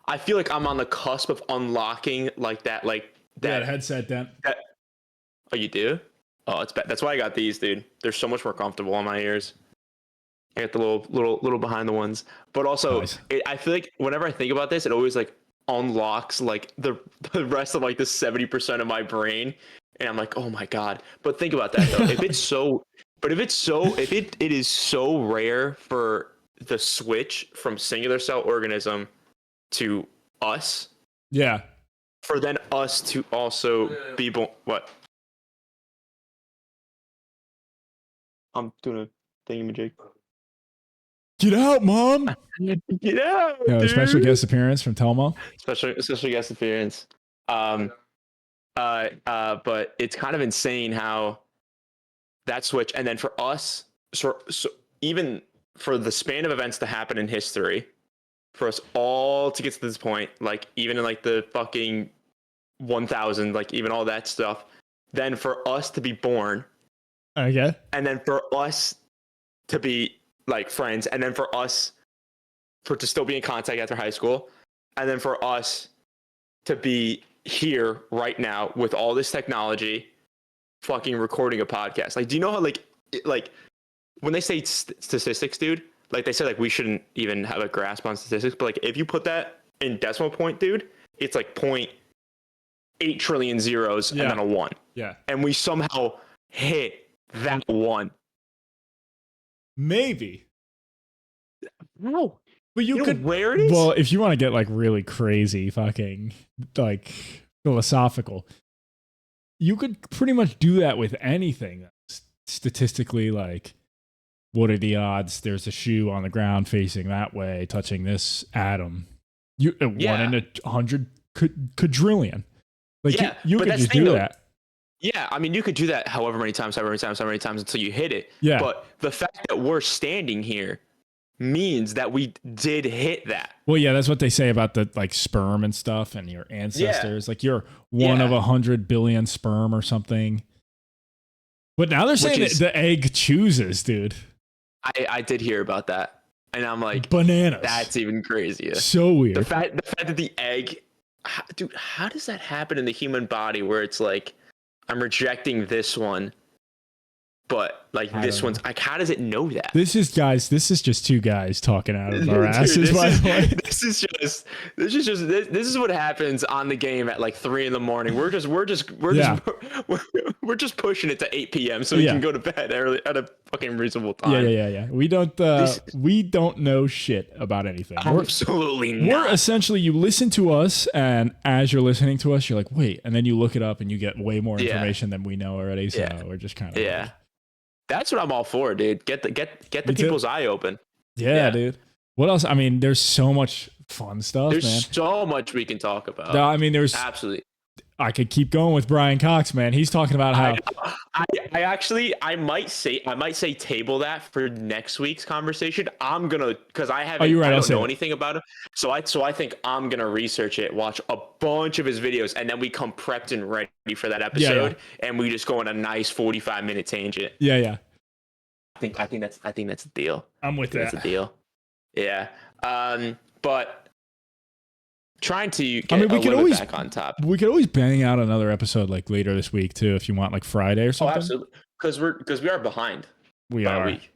I'm on the cusp of unlocking that headset then. Oh, you do? Oh, it's bad. That's why I got these, dude. They're so much more comfortable on my ears. I got the little behind the ones, but also nice. I feel like whenever I think about this, it always like unlocks like the rest of like the 70% of my brain, and I'm like, oh my god. But think about that though. if it is so rare for the switch from singular cell organism to us, for then us to also be born. What? I'm doing a thingamajig. Get out, Mom! Get out! Yeah, dude. Special guest appearance from Telmo. Special guest appearance. But it's kind of insane how that switch, and then for us, so even for the span of events to happen in history, for us all to get to this point, like even in like the fucking 1000, like even all that stuff, then for us to be born, okay, and then for us to be like friends, and then for us to still be in contact after high school, and then for us to be here right now with all this technology, fucking recording a podcast. Like, do you know how like when they say statistics, dude, like they say like we shouldn't even have a grasp on statistics, but like if you put that in decimal point, dude, it's like 0.8 trillion zeros and then a 1. Yeah. And we somehow hit that 1. Maybe. No. But you could where it is? Well, if you want to get like really crazy, fucking like philosophical, you could pretty much do that with anything. Statistically, like, what are the odds there's a shoe on the ground facing that way, touching this atom? You 1 in 100 quadrillion. Like, you could just do that. Yeah, I mean, you could do that however many times until you hit it. Yeah. But the fact that we're standing here means that we did hit that. Well, yeah, that's what they say about the like sperm and stuff and your ancestors. Like, you're one of 100 billion sperm or something. But now they're saying that the egg chooses, dude. I did hear about that, and I'm like, bananas. That's even crazier. So weird. The fact that the egg, dude, how does that happen in the human body where it's like, I'm rejecting this one, but like this one's like, how does it know that? This is just two guys talking out of our asses. By the way, this is what happens on the game at like 3 a.m. We're just pushing it to 8 p.m. so we can go to bed early at a fucking reasonable time. Yeah. We don't know shit about anything. Absolutely not. We're essentially, you listen to us, and as you're listening to us, you're like, wait, and then you look it up and you get way more information than we know already. So we're just kind of like, that's what I'm all for, dude. Get the people's eye open. Yeah, dude. What else? I mean, there's so much fun stuff, man. There's so much we can talk about. No, I mean, there's absolutely. I could keep going with Brian Cox, man. He's talking about how I might say table that for next week's conversation. I'm gonna, because I haven't. I don't know anything about him, so I think I'm gonna research it, watch a bunch of his videos, and then we come prepped and ready for that episode, and we just go on a nice 45-minute tangent. Yeah. I think that's the deal. I'm with that. That's the deal. Yeah. But trying to get we could always back on top. We could always bang out another episode like later this week too, if you want, like Friday or something. Oh, absolutely. Because we are behind. We are. A week.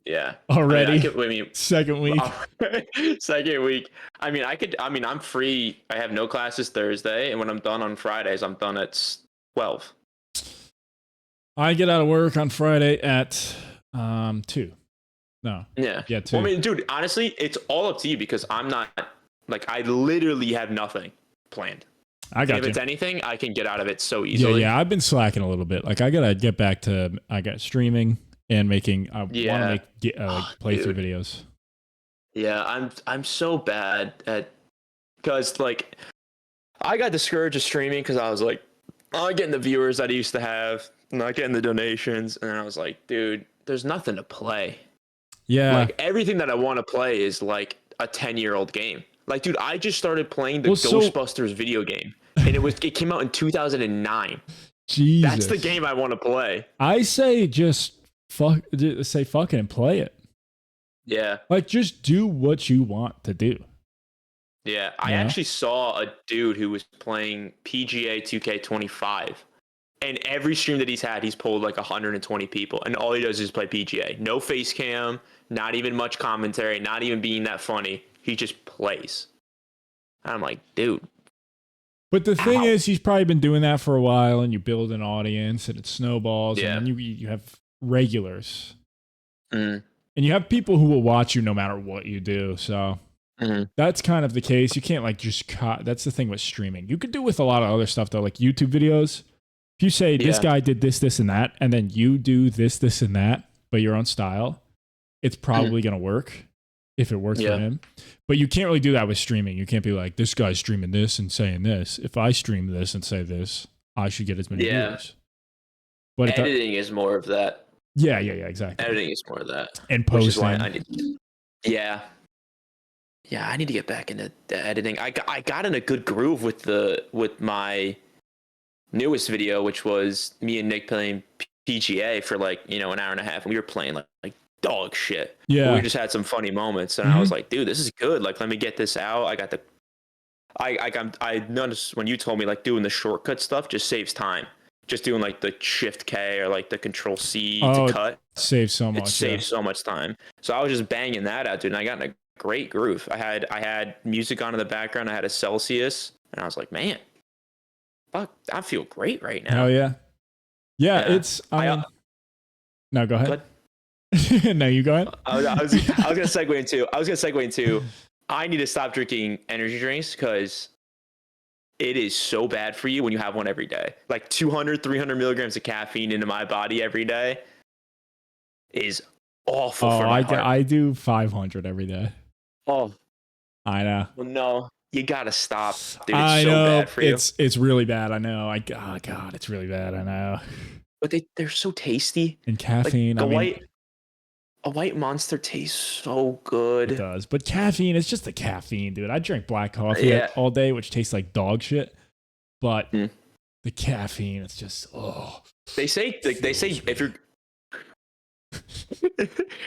Yeah. Already. Second week. Second week. I'm free. I have no classes Thursday, and when I'm done on Fridays, I'm done at 12. I get out of work on Friday at 2. No. Yeah. 2. Well, I mean, dude, honestly, it's all up to you because I'm not. Like, I literally have nothing planned. I got if it's anything, I can get out of it so easily. Yeah, I've been slacking a little bit. Like, I gotta get back to streaming and making. I want to make playthrough videos. Yeah, I'm so bad at, because like I got discouraged of streaming because I was like, I'm not getting the viewers that I used to have, I'm not getting the donations, and I was like, dude, there's nothing to play. Yeah, like everything that I want to play is like a 10-year-old game. Like, dude, I just started playing the Ghostbusters video game, and it came out in 2009. Jesus. That's the game I want to play. I say just say fucking and play it. Yeah. Like, just do what you want to do. Yeah, I actually saw a dude who was playing PGA 2K25, and every stream that he's had, he's pulled like 120 people, and all he does is play PGA. No face cam, not even much commentary, not even being that funny. He just plays. And I'm like, dude. But the thing is, he's probably been doing that for a while, and you build an audience, and it snowballs, and then you have regulars. And you have people who will watch you no matter what you do, so that's kind of the case. You can't like just that's the thing with streaming. You could do with a lot of other stuff, though, like YouTube videos. If you say, this guy did this, this, and that, and then you do this, this, and that, but your own style, it's probably going to work if it works for him. But you can't really do that with streaming. You can't be like, this guy's streaming this and saying this. If I stream this and say this, I should get as many viewers. But editing is more of that. Yeah, exactly. Editing is more of that. And posting. Which is why I need to get back into the editing. I got in a good groove with my newest video, which was me and Nick playing PGA for like, an hour and a half, and we were playing like dog shit. Yeah, we just had some funny moments, and I was like, dude, this is good. Like, let me get this out. I noticed when you told me like doing the shortcut stuff just saves time. Just doing like the Shift K or like the Control C to cut saves so much. It saves so much time. So I was just banging that out, dude, and I got in a great groove. I had music on in the background. I had a Celsius, and I was like, man, fuck, I feel great right now. Oh yeah. It's no, go ahead. No, you go ahead. I was gonna segue into. I need to stop drinking energy drinks because it is so bad for you when you have one every day. Like 200, 300 milligrams of caffeine into my body every day is awful for my heart. I do 500 every day. Oh, I know. well, no, you gotta stop, dude. It's I so know bad for you. it's really bad. I know. Oh God, it's really bad. I know. But they're so tasty. And caffeine. Like a white Monster tastes so good. It does, but caffeine is just the caffeine, dude. I drink black coffee all day, which tastes like dog shit. But the caffeine, it's just They say if you're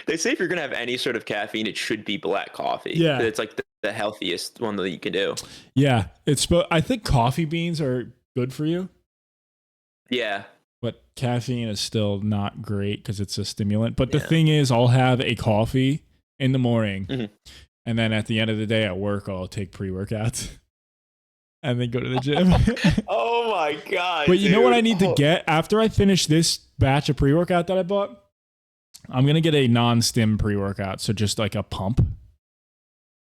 they say if you're gonna have any sort of caffeine, it should be black coffee. Yeah, it's like the healthiest one that you can do. Yeah, I think coffee beans are good for you. Yeah, but caffeine is still not great because it's a stimulant. But the thing is, I'll have a coffee in the morning, and then at the end of the day at work, I'll take pre-workouts. And then go to the gym. Oh my God. But you know what I need to get after I finish this batch of pre-workout that I bought? I'm going to get a non-stim pre-workout. So just like a pump.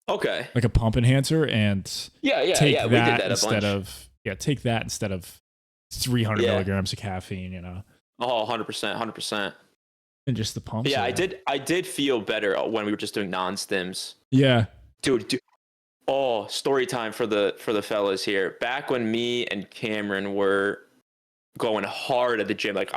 Okay. Like a pump enhancer and take that we did that instead of take that instead of 300 milligrams of caffeine, you know. Oh, 100%. And just the pump. Yeah, I did feel better when we were just doing non-stims. Yeah. Dude. Oh, story time for the fellas here. Back when me and Cameron were going hard at the gym, like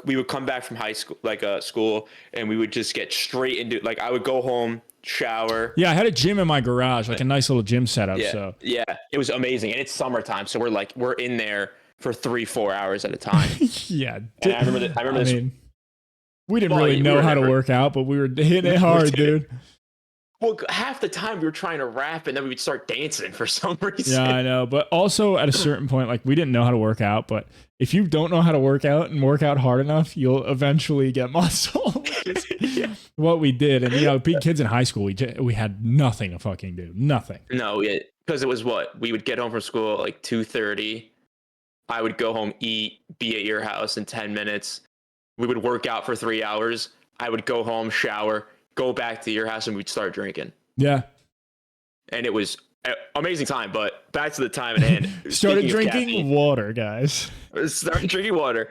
we would come back from high school, school, and we would just get straight into, like, I would go home, shower. Yeah, I had a gym in my garage, like a nice little gym setup. Yeah, it was amazing, and it's summertime, so we're in there for 3-4 hours at a time. Yeah, and I remember this. Mean, we didn't really know how to work out, but we were hitting it hard, dude. Well, half the time we were trying to rap, and then we would start dancing for some reason. Yeah, I know. But also at a certain point, like, we didn't know how to work out. But if you don't know how to work out and work out hard enough, you'll eventually get muscle. Which is what we did. And, you know, being kids in high school, we had nothing to fucking do. Nothing. No, because it was we would get home from school at like 2:30. I would go home, eat, be at your house in 10 minutes. We would work out for 3 hours. I would go home, shower, go back to your house, and we'd start drinking. Yeah. And it was an amazing time, but back to the time at hand. Started drinking water, guys. Started drinking water.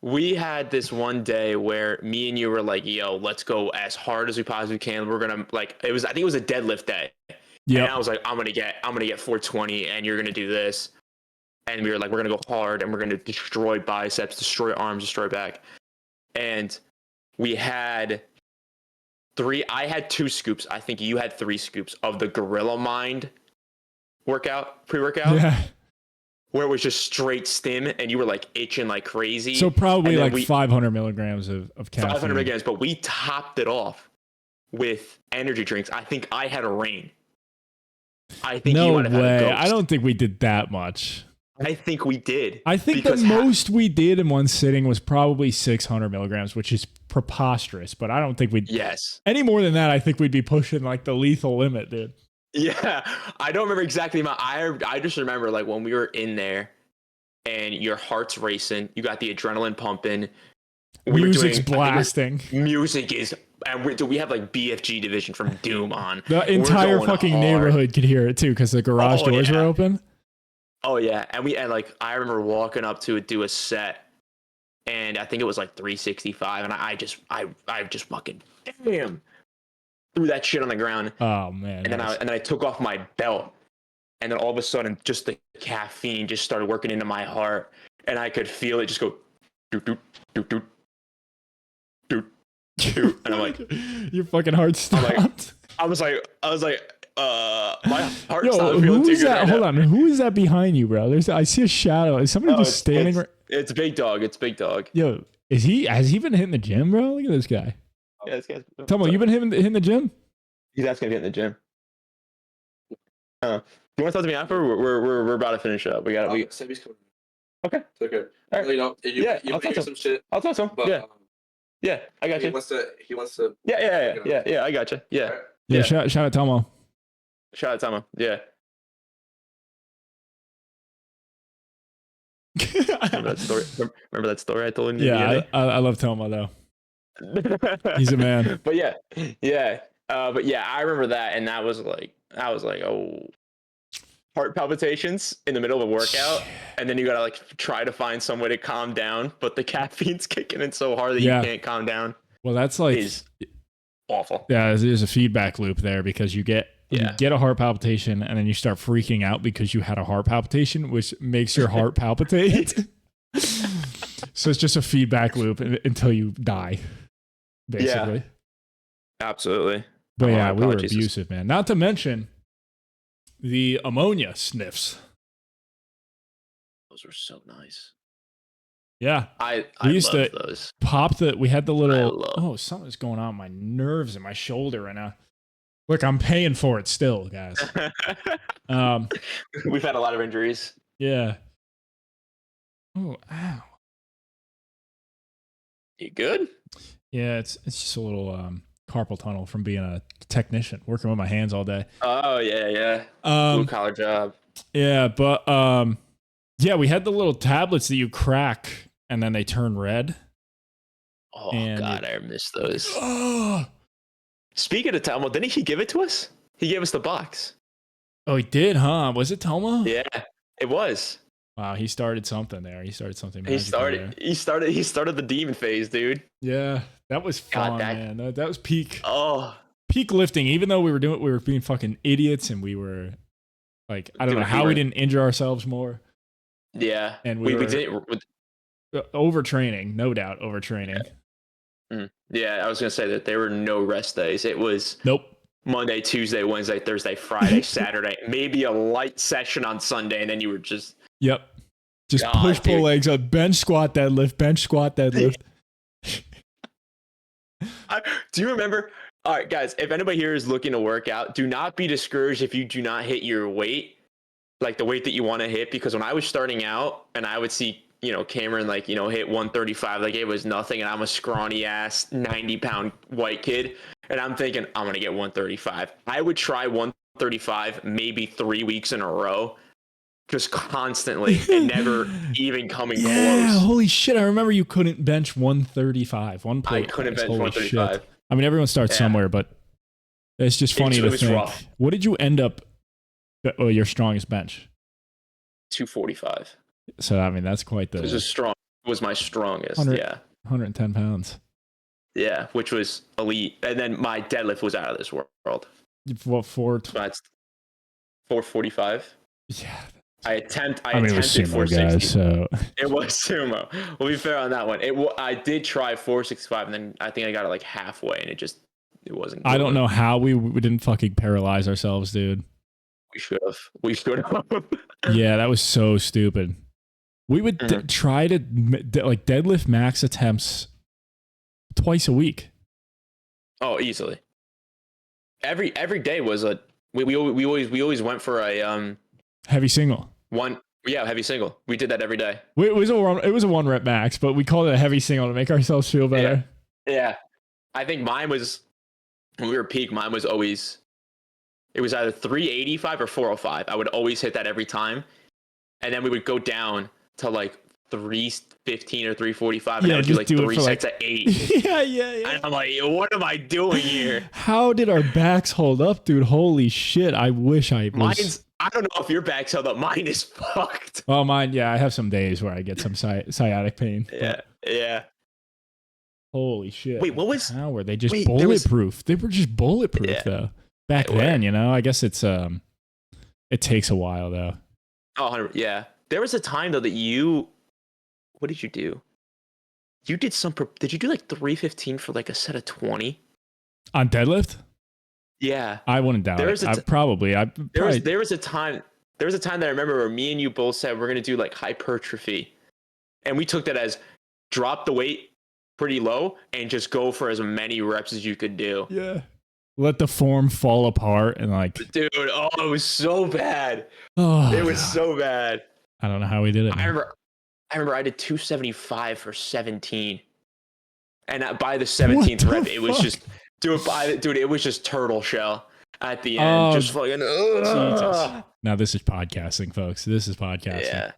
We had this one day where me and you were like, yo, let's go as hard as we possibly can. We're going to, I think it was a deadlift day. Yeah. And I was like, I'm going to get 420 and you're going to do this. And we were like, we're going to go hard and we're going to destroy biceps, destroy arms, destroy back. And we had I had 2 scoops. I think you had 3 scoops of the Gorilla Mind pre-workout. Yeah. Where it was just straight stim and you were like itching like crazy. So probably like 500 milligrams of caffeine. 500 milligrams, but we topped it off with energy drinks. I think I had a Reign. I think you might have had a Ghost. I don't think we did that much. I think we did. I think the most we did in one sitting was probably 600 milligrams, which is preposterous. But I don't think we'd... Yes. Any more than that, I think we'd be pushing like the lethal limit, dude. Yeah. I don't remember exactly the amount. I just remember like when we were in there and your heart's racing, you got the adrenaline pumping. Music's blasting. Music is... And we have like BFG Division from Doom on. The entire fucking neighborhood could hear it too because the garage doors were open. Oh yeah, and I remember walking up to do a set, and I think it was like 365, and I just fucking threw that shit on the ground. Oh man! And then I took off my belt, and then all of a sudden, just the caffeine just started working into my heart, and I could feel it just go doot doot doot doot doot doot, and I'm like, your fucking heart stopped. I was like. My heart's not feeling too good. Right Hold on, who is that behind you, bro? I see a shadow. Is somebody just standing? It's Big Dog. It's Big Dog. Yo, has he been hitting the gym, bro? Look at this guy. Yeah, this guy's. Tomo, you been hitting the gym? He's asking to get in the gym. Do you want to talk to me after? We're about to finish up. Sebby's coming. Okay. It's okay. All right. You I'll talk to some shit. I'll talk to him. But, yeah, I got you. He wants to. Yeah. I got you. Yeah. Right. Yeah. Shout out Tomo. Shout out Tomo. Yeah. Remember that story I told him? Yeah, I love Tomo though. He's a man. But yeah, yeah. But yeah, I remember that, and that was like, oh, heart palpitations in the middle of a workout, and then you gotta like try to find some way to calm down, but the caffeine's kicking in so hard that you can't calm down. Well, that's like is awful. Yeah, there's a feedback loop there because you get a heart palpitation and then you start freaking out because you had a heart palpitation, which makes your heart palpitate. So it's just a feedback loop until you die, basically. Yeah, absolutely. But yeah, we were abusive, man. Not to mention the ammonia sniffs. Those were so nice. Yeah, I used to those. Pop the. We had the little. Something's going on with my nerves and my shoulder right now. Look, I'm paying for it still, guys. We've had a lot of injuries. Yeah. Oh, ow. You good? Yeah, it's just a little carpal tunnel from being a technician, working with my hands all day. Oh yeah. Blue collar job. Yeah, but yeah, we had the little tablets that you crack and then they turn red. Oh God, I miss those. Speaking of Telmo, didn't he give it to us? He gave us the box. Oh, he did, huh? Was it Telmo? Yeah, it was. Wow, he started something there. He started something. He started the demon phase, dude. Yeah, that was fun, man. That was peak. Oh, peak lifting. Even though we were being fucking idiots, and we were like, I don't know how we didn't injure ourselves more. Yeah, and we did overtraining, no doubt, overtraining. Yeah, I was gonna say that there were no rest days. It was Monday, Tuesday, Wednesday, Thursday, Friday, Saturday, maybe a light session on Sunday, and then you were just just push pull legs up, bench squat deadlift. Do you remember? All right, guys, if anybody here is looking to work out, do not be discouraged if you do not hit your weight, like the weight that you want to hit, because when I was starting out and I would see Cameron hit 135 like it was nothing, and I'm a scrawny ass 90-pound white kid, and I'm thinking I'm gonna get 135. I would try 135 maybe 3 weeks in a row, just constantly, and never even coming close. Holy shit! I remember you couldn't bench 135. I couldn't bench 135. Shit. I mean, everyone starts somewhere, but it's just funny to think. Rough. What did you end up? Your strongest bench? 245. So I mean, that's quite the. It was my strongest. 110 pounds. Yeah, which was elite. And then my deadlift was out of this world. What, 445? Yeah. I attempted it was sumo, guys, so. It was sumo. We'll be fair on that one. I did try 465, and then I think I got it like halfway, and it wasn't good. I don't know how we didn't fucking paralyze ourselves, dude. We should have. Yeah, that was so stupid. We would try to deadlift max attempts twice a week. Oh, easily. Every day was we always went for a heavy single. Heavy single. We did that every day. It was a 1 rep max, but we called it a heavy single to make ourselves feel better. Yeah. I think mine was, when we were peak, mine was always, it was either 385 or 405. I would always hit that every time, and then we would go down to like 315 or 345, and I would do like 3 sets of 8. Yeah. And I'm like, what am I doing here? How did our backs hold up, dude? Holy shit! I wish I was. I don't know if your back's held up. Mine is fucked. Well, mine, yeah. I have some days where I get some sciatic pain. Yeah. Holy shit! Wait, what was? How were they just bulletproof? They were just bulletproof though. Back then, I guess it takes a while though. Oh, yeah. There was a time though that what did you do? You did did you do like 315 for like a set of 20? On deadlift? Yeah. I wouldn't doubt it. There was a time that I remember where me and you both said we're going to do like hypertrophy. And we took that as drop the weight pretty low and just go for as many reps as you could do. Yeah. Let the form fall apart and dude, it was so bad. It was so bad. I don't know how we did it. I remember I did 275 for 17. And by the 17th rep, it was just it was just turtle shell at the end. Just fucking Now this is podcasting, folks. This is podcasting. Yeah.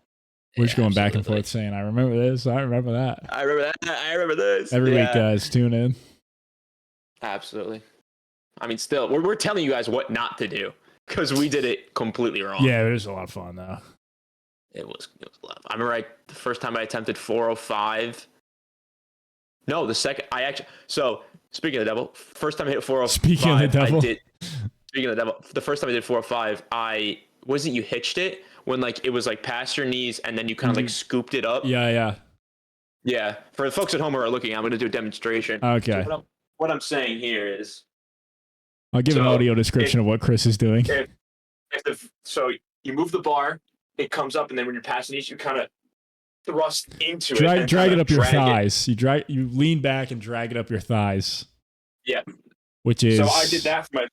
We're just going back and forth saying, I remember this, I remember that. I remember that, I remember this. Every week, guys, tune in. Absolutely. I mean, still, we're telling you guys what not to do because we did it completely wrong. Yeah, it was a lot of fun, though. It was a lot of fun. I remember the first time I attempted 405. No, the second, so speaking of the devil, first time I hit 405. Speaking of the devil. Speaking of the devil, the first time I did 405, wasn't you hitched it when like it was like past your knees and then you kind of like scooped it up? Yeah. Yeah. For the folks at home who are looking, I'm going to do a demonstration. Okay. So what I'm saying here is, I'll give an audio description of what Chris is doing. So you move the bar, it comes up, and then when you're passing these, you kind of thrust into it. Drag it up your thighs. You lean back and drag it up your thighs. Yeah. Which is. So I did that for my.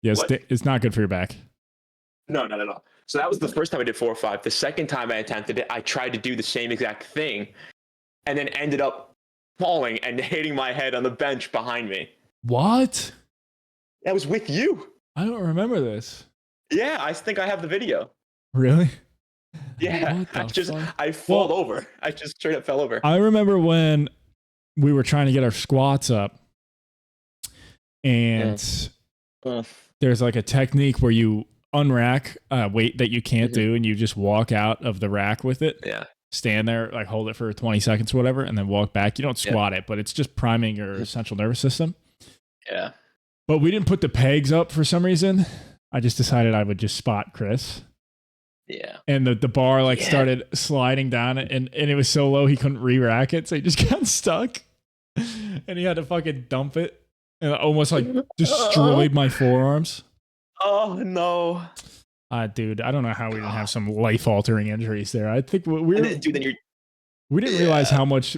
Yes, it's not good for your back. No, not at all. So that was the first time I did 405. The second time I attempted it, I tried to do the same exact thing, and then ended up falling and hitting my head on the bench behind me. What? That was with you. I don't remember this. Yeah, I think I have the video. Really? Yeah, I fell over. I just straight up fell over. I remember when we were trying to get our squats up, and there's like a technique where you unrack weight that you can't do, and you just walk out of the rack with it. Yeah. Stand there, like hold it for 20 seconds or whatever, and then walk back. You don't squat it, but it's just priming your central nervous system. Yeah. But we didn't put the pegs up for some reason. I just decided I would just spot Chris. Yeah. And the bar started sliding down, and it was so low he couldn't re-rack it, so he just got stuck. And he had to fucking dump it. And it almost destroyed my forearms. Oh no. Dude, I don't know how we didn't have some life-altering injuries there. I think we didn't realize how much,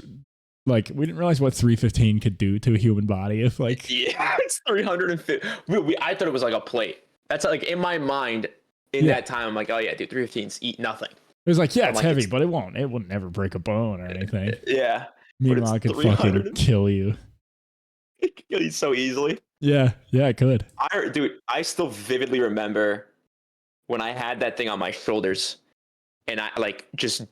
we didn't realize what 315 could do to a human body. If it's 350. I thought it was like a plate. That's like in my mind. That time, I'm like, oh yeah, dude, 315s eat nothing. It was like, yeah, it's heavy, but it wouldn't never break a bone or anything. Yeah. Meanwhile, it could fucking kill you. It could kill you so easily. Yeah, it could. I still vividly remember when I had that thing on my shoulders and I just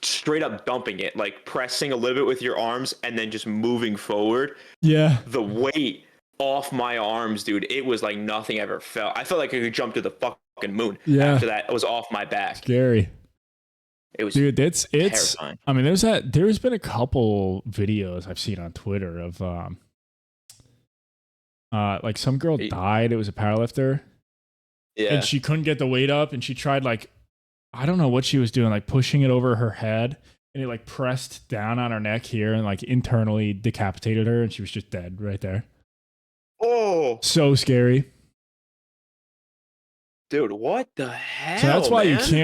straight up dumping it, pressing a little bit with your arms and then just moving forward. Yeah. The weight off my arms, dude, it was like nothing ever felt. I felt like I could jump to the fucking moon. Yeah. After that, it was off my back. Scary. It was, dude, it's terrifying. I mean, there's been a couple videos I've seen on Twitter of some girl died. It was a powerlifter. Yeah. And she couldn't get the weight up, and she tried I don't know what she was doing, pushing it over her head, and it pressed down on her neck here and internally decapitated her, and she was just dead right there. Oh, so scary. Dude, what the hell? So that's why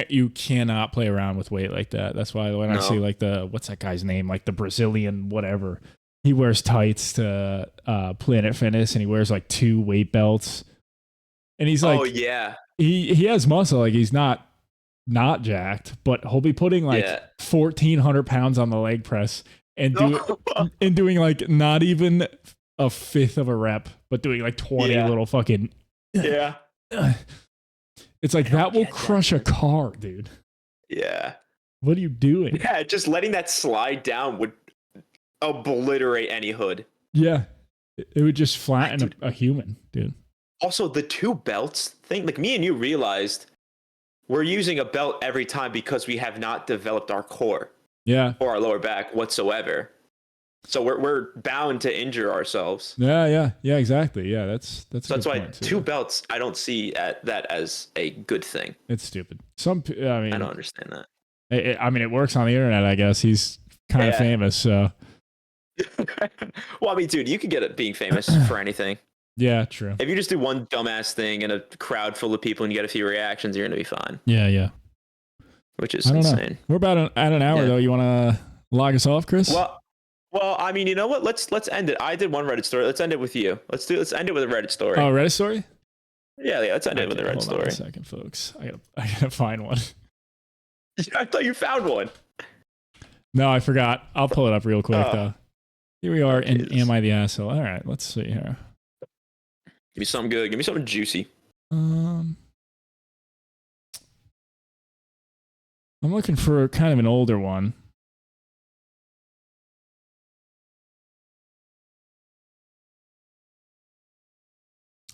you cannot play around with weight like that. That's why when I see what's that guy's name? The Brazilian whatever. He wears tights to Planet Fitness, and he wears 2 weight belts. And he's oh yeah. He has muscle, he's not jacked, but he'll be putting 1,400 pounds on the leg press and doing not even a fifth of a rep, but doing 20 little fucking it's that will crush a car, dude. Yeah. What are you doing? Yeah, just letting that slide down would obliterate any hood. Yeah. It would just flatten a human, dude. Also, the 2 belts thing, me and you realized we're using a belt every time because we have not developed our core. Yeah. Or our lower back whatsoever. So we're bound to injure ourselves. Yeah, exactly. Yeah, that's why 2 belts, I don't see that as a good thing. It's stupid. I don't understand that. It works on the internet, I guess. He's kind of famous, so. Well, I mean, dude, you could get it being famous for anything. Yeah, true. If you just do one dumbass thing in a crowd full of people and you get a few reactions, you're gonna be fine. Yeah. Which is insane. Know. We're about at an hour though. You want to log us off, Chris? Well, I mean, you know what? Let's end it. I did one Reddit story. Let's end it with you. Let's end it with a Reddit story. Oh, Reddit story? Yeah. Let's end it with a Reddit story. Hold on a second, folks. I gotta find one. I thought you found one. No, I forgot. I'll pull it up real quick though. Here we are in Am I the Asshole? All right, let's see here. Give me something good. Give me something juicy. I'm looking for kind of an older one.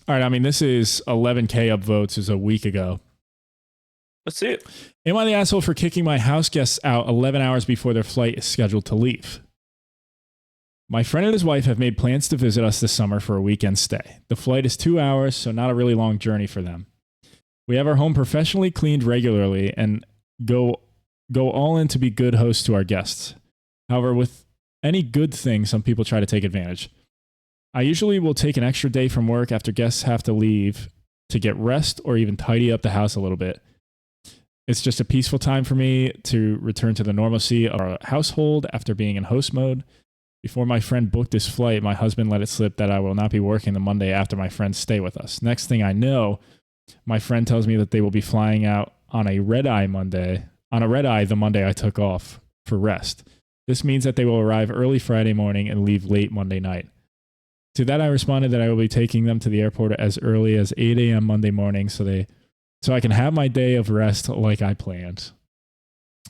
All right, I mean, this is 11K upvotes is a week ago. Let's see it. Am I the asshole for kicking my house guests out 11 hours before their flight is scheduled to leave? My friend and his wife have made plans to visit us this summer for a weekend stay. The flight is 2 hours, so not a really long journey for them. We have our home professionally cleaned regularly and go all in to be good hosts to our guests. However, with any good thing, some people try to take advantage. I usually will take an extra day from work after guests have to leave to get rest or even tidy up the house a little bit. It's just a peaceful time for me to return to the normalcy of our household after being in host mode. Before my friend booked his flight, my husband let it slip that I will not be working the Monday after my friends stay with us. Next thing I know, my friend tells me that they will be flying out on a red-eye the Monday I took off for rest. This means that they will arrive early Friday morning and leave late Monday night. To that, I responded that I will be taking them to the airport as early as 8 a.m. Monday morning so I can have my day of rest like I planned.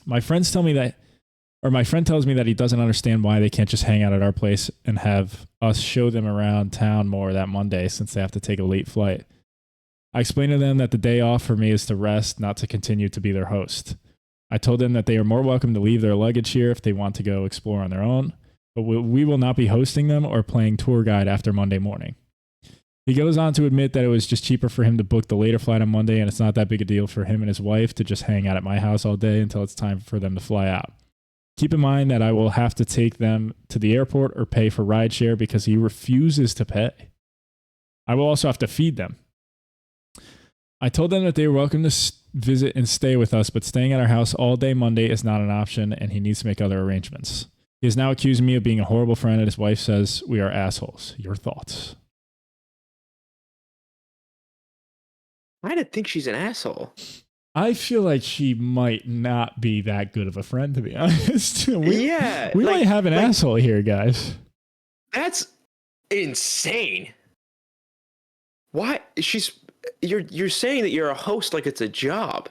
My friend tells me that he doesn't understand why they can't just hang out at our place and have us show them around town more that Monday since they have to take a late flight. I explained to them that the day off for me is to rest, not to continue to be their host. I told them that they are more welcome to leave their luggage here if they want to go explore on their own, but we will not be hosting them or playing tour guide after Monday morning. He goes on to admit that it was just cheaper for him to book the later flight on Monday, and it's not that big a deal for him and his wife to just hang out at my house all day until it's time for them to fly out. Keep in mind that I will have to take them to the airport or pay for rideshare because he refuses to pay. I will also have to feed them. I told them that they were welcome to visit and stay with us, but staying at our house all day Monday is not an option, and he needs to make other arrangements. He is now accusing me of being a horrible friend, and his wife says we are assholes. Your thoughts? I didn't think she's an asshole. I feel like she might not be that good of a friend, to be honest. we might have an asshole here, guys. That's insane. Why? You're saying that you're a host like it's a job.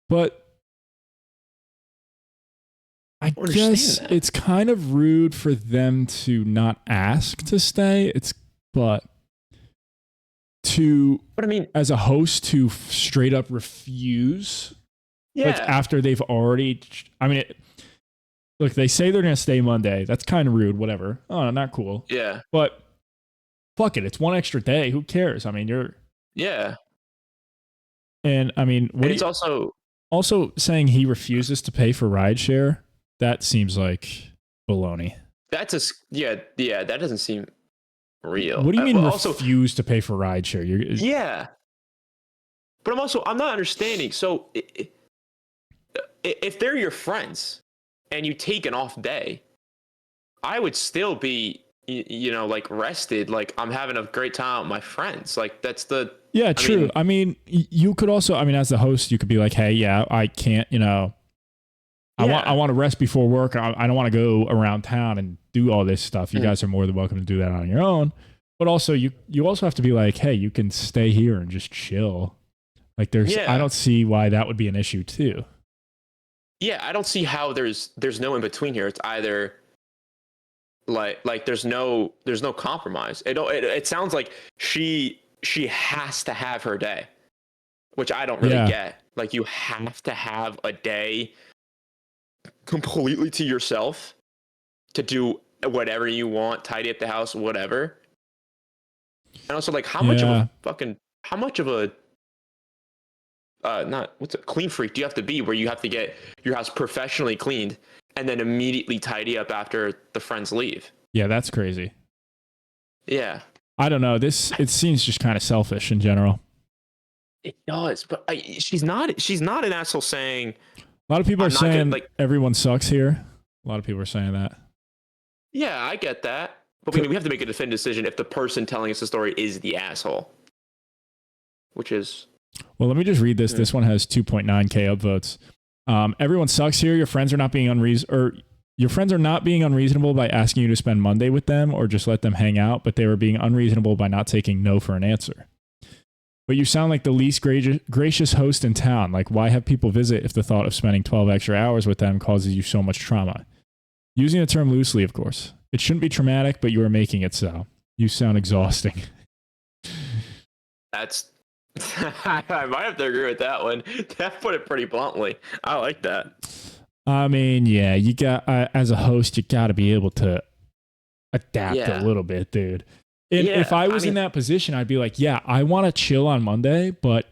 But I guess it's kind of rude for them to not ask to stay. But I mean, as a host to straight up refuse. Yeah. Like after they've already, look, they say they're going to stay Monday. That's kind of rude, whatever. Oh, not cool. Yeah. But fuck it. It's one extra day. Who cares? I mean, yeah. And I mean, it's also saying he refuses to pay for rideshare. That seems like baloney. That doesn't seem real. What do you mean refuse to pay for rideshare? Yeah. But I'm not understanding. So if they're your friends and you take an off day, I would still be, like rested. Like I'm having a great time with my friends. Like that's the... Yeah, true. I mean, you could also, as the host, you could be like, hey, yeah, I can't, I want to rest before work. I don't want to go around town and do all this stuff. You guys are more than welcome to do that on your own. But also, you also have to be like, hey, you can stay here and just chill. Like I don't see why that would be an issue too. Yeah, I don't see how there's no in between here. It's either like there's no compromise. It sounds like she has to have her day, which I don't really get. Like you have to have a day completely to yourself to do whatever you want, tidy up the house, whatever. And also, like, how much of a clean freak do you have to be where you have to get your house professionally cleaned and then immediately tidy up after the friends leave? Yeah, that's crazy. Yeah. I don't know. It seems just kind of selfish in general. It does, but she's not an asshole saying... A lot of people are saying everyone sucks here. A lot of people are saying that. Yeah, I get that. But we have to make a definitive decision if the person telling us the story is the asshole. Which is... Well, let me just read this. This one has 2.9K upvotes. Everyone sucks here. Your friends are not being unreasonable by asking you to spend Monday with them or just let them hang out, but they were being unreasonable by not taking no for an answer. But you sound like the least gracious host in town. Like, why have people visit if the thought of spending 12 extra hours with them causes you so much trauma? Using the term loosely, of course. It shouldn't be traumatic, but you are making it so. You sound exhausting. That's... I might have to agree with that one. That put it pretty bluntly. I like that. I mean, yeah, you got, as a host, you got to be able to adapt a little bit, dude. And if I was in that position, I'd be like, yeah, I want to chill on Monday, but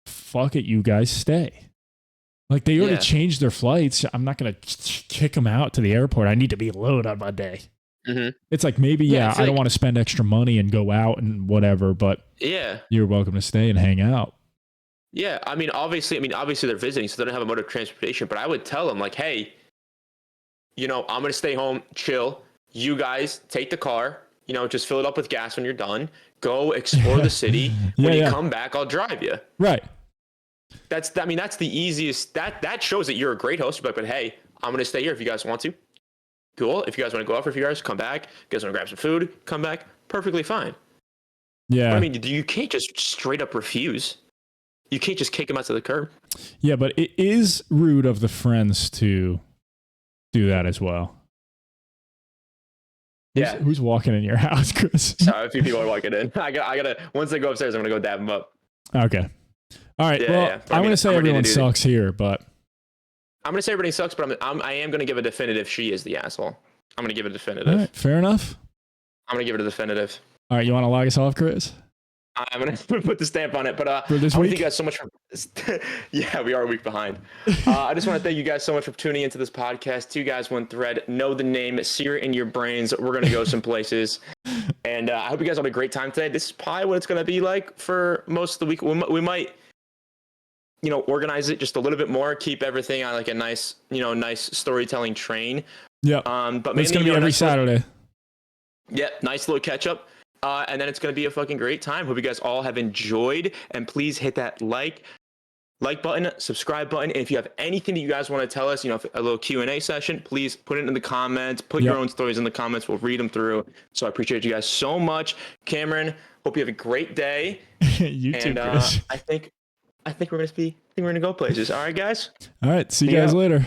fuck it, you guys stay. Like, they already changed their flights. I'm not going to kick them out to the airport. I need to be alone on Monday. Mm-hmm. It's like, maybe, I don't want to spend extra money and go out and whatever, but you're welcome to stay and hang out. Yeah, obviously they're visiting, so they don't have a mode of transportation, but I would tell them, like, hey, I'm going to stay home, chill. You guys take the car. Just fill it up with gas when you're done. Go explore the city. When you come back, I'll drive you. Right. That's the easiest. That shows that you're a great host. But hey, I'm going to stay here if you guys want to. Cool. If you guys want to go out for a few hours, come back. If you guys want to grab some food, come back. Perfectly fine. Yeah. But, you can't just straight up refuse. You can't just kick them out to the curb. Yeah, but it is rude of the friends to do that as well. Who's walking in your house, Chris? Sorry, a few people are walking in. I gotta. Once they go upstairs, I'm gonna go dab them up. Okay. All right. I'm gonna say everyone sucks here, but I'm gonna say everybody sucks. But I am gonna give a definitive. She is the asshole. I'm gonna give it a definitive. All right, fair enough. I'm gonna give it a definitive. All right. You want to log us off, Chris? I'm gonna put the stamp on it, but for this I week? thank you guys so much for. Yeah, we are a week behind. I just want to thank you guys so much for tuning into this podcast. Two guys, one thread. Know the name, sear it in your brains. We're gonna go some places, and I hope you guys have a great time today. This is probably what it's gonna be like for most of the week. We might, organize it just a little bit more. Keep everything on like a nice, nice storytelling train. Yeah. But it's gonna be every Saturday. Yeah, nice little catch up. And then it's going to be a fucking great time. Hope you guys all have enjoyed. And please hit that like button, subscribe button. And if you have anything that you guys want to tell us, a little Q&A session, please put it in the comments. Put your own stories in the comments. We'll read them through. So I appreciate you guys so much. Cameron, hope you have a great day. You too, Chris. I think we're going to go places. All right, guys? All right. See you guys later.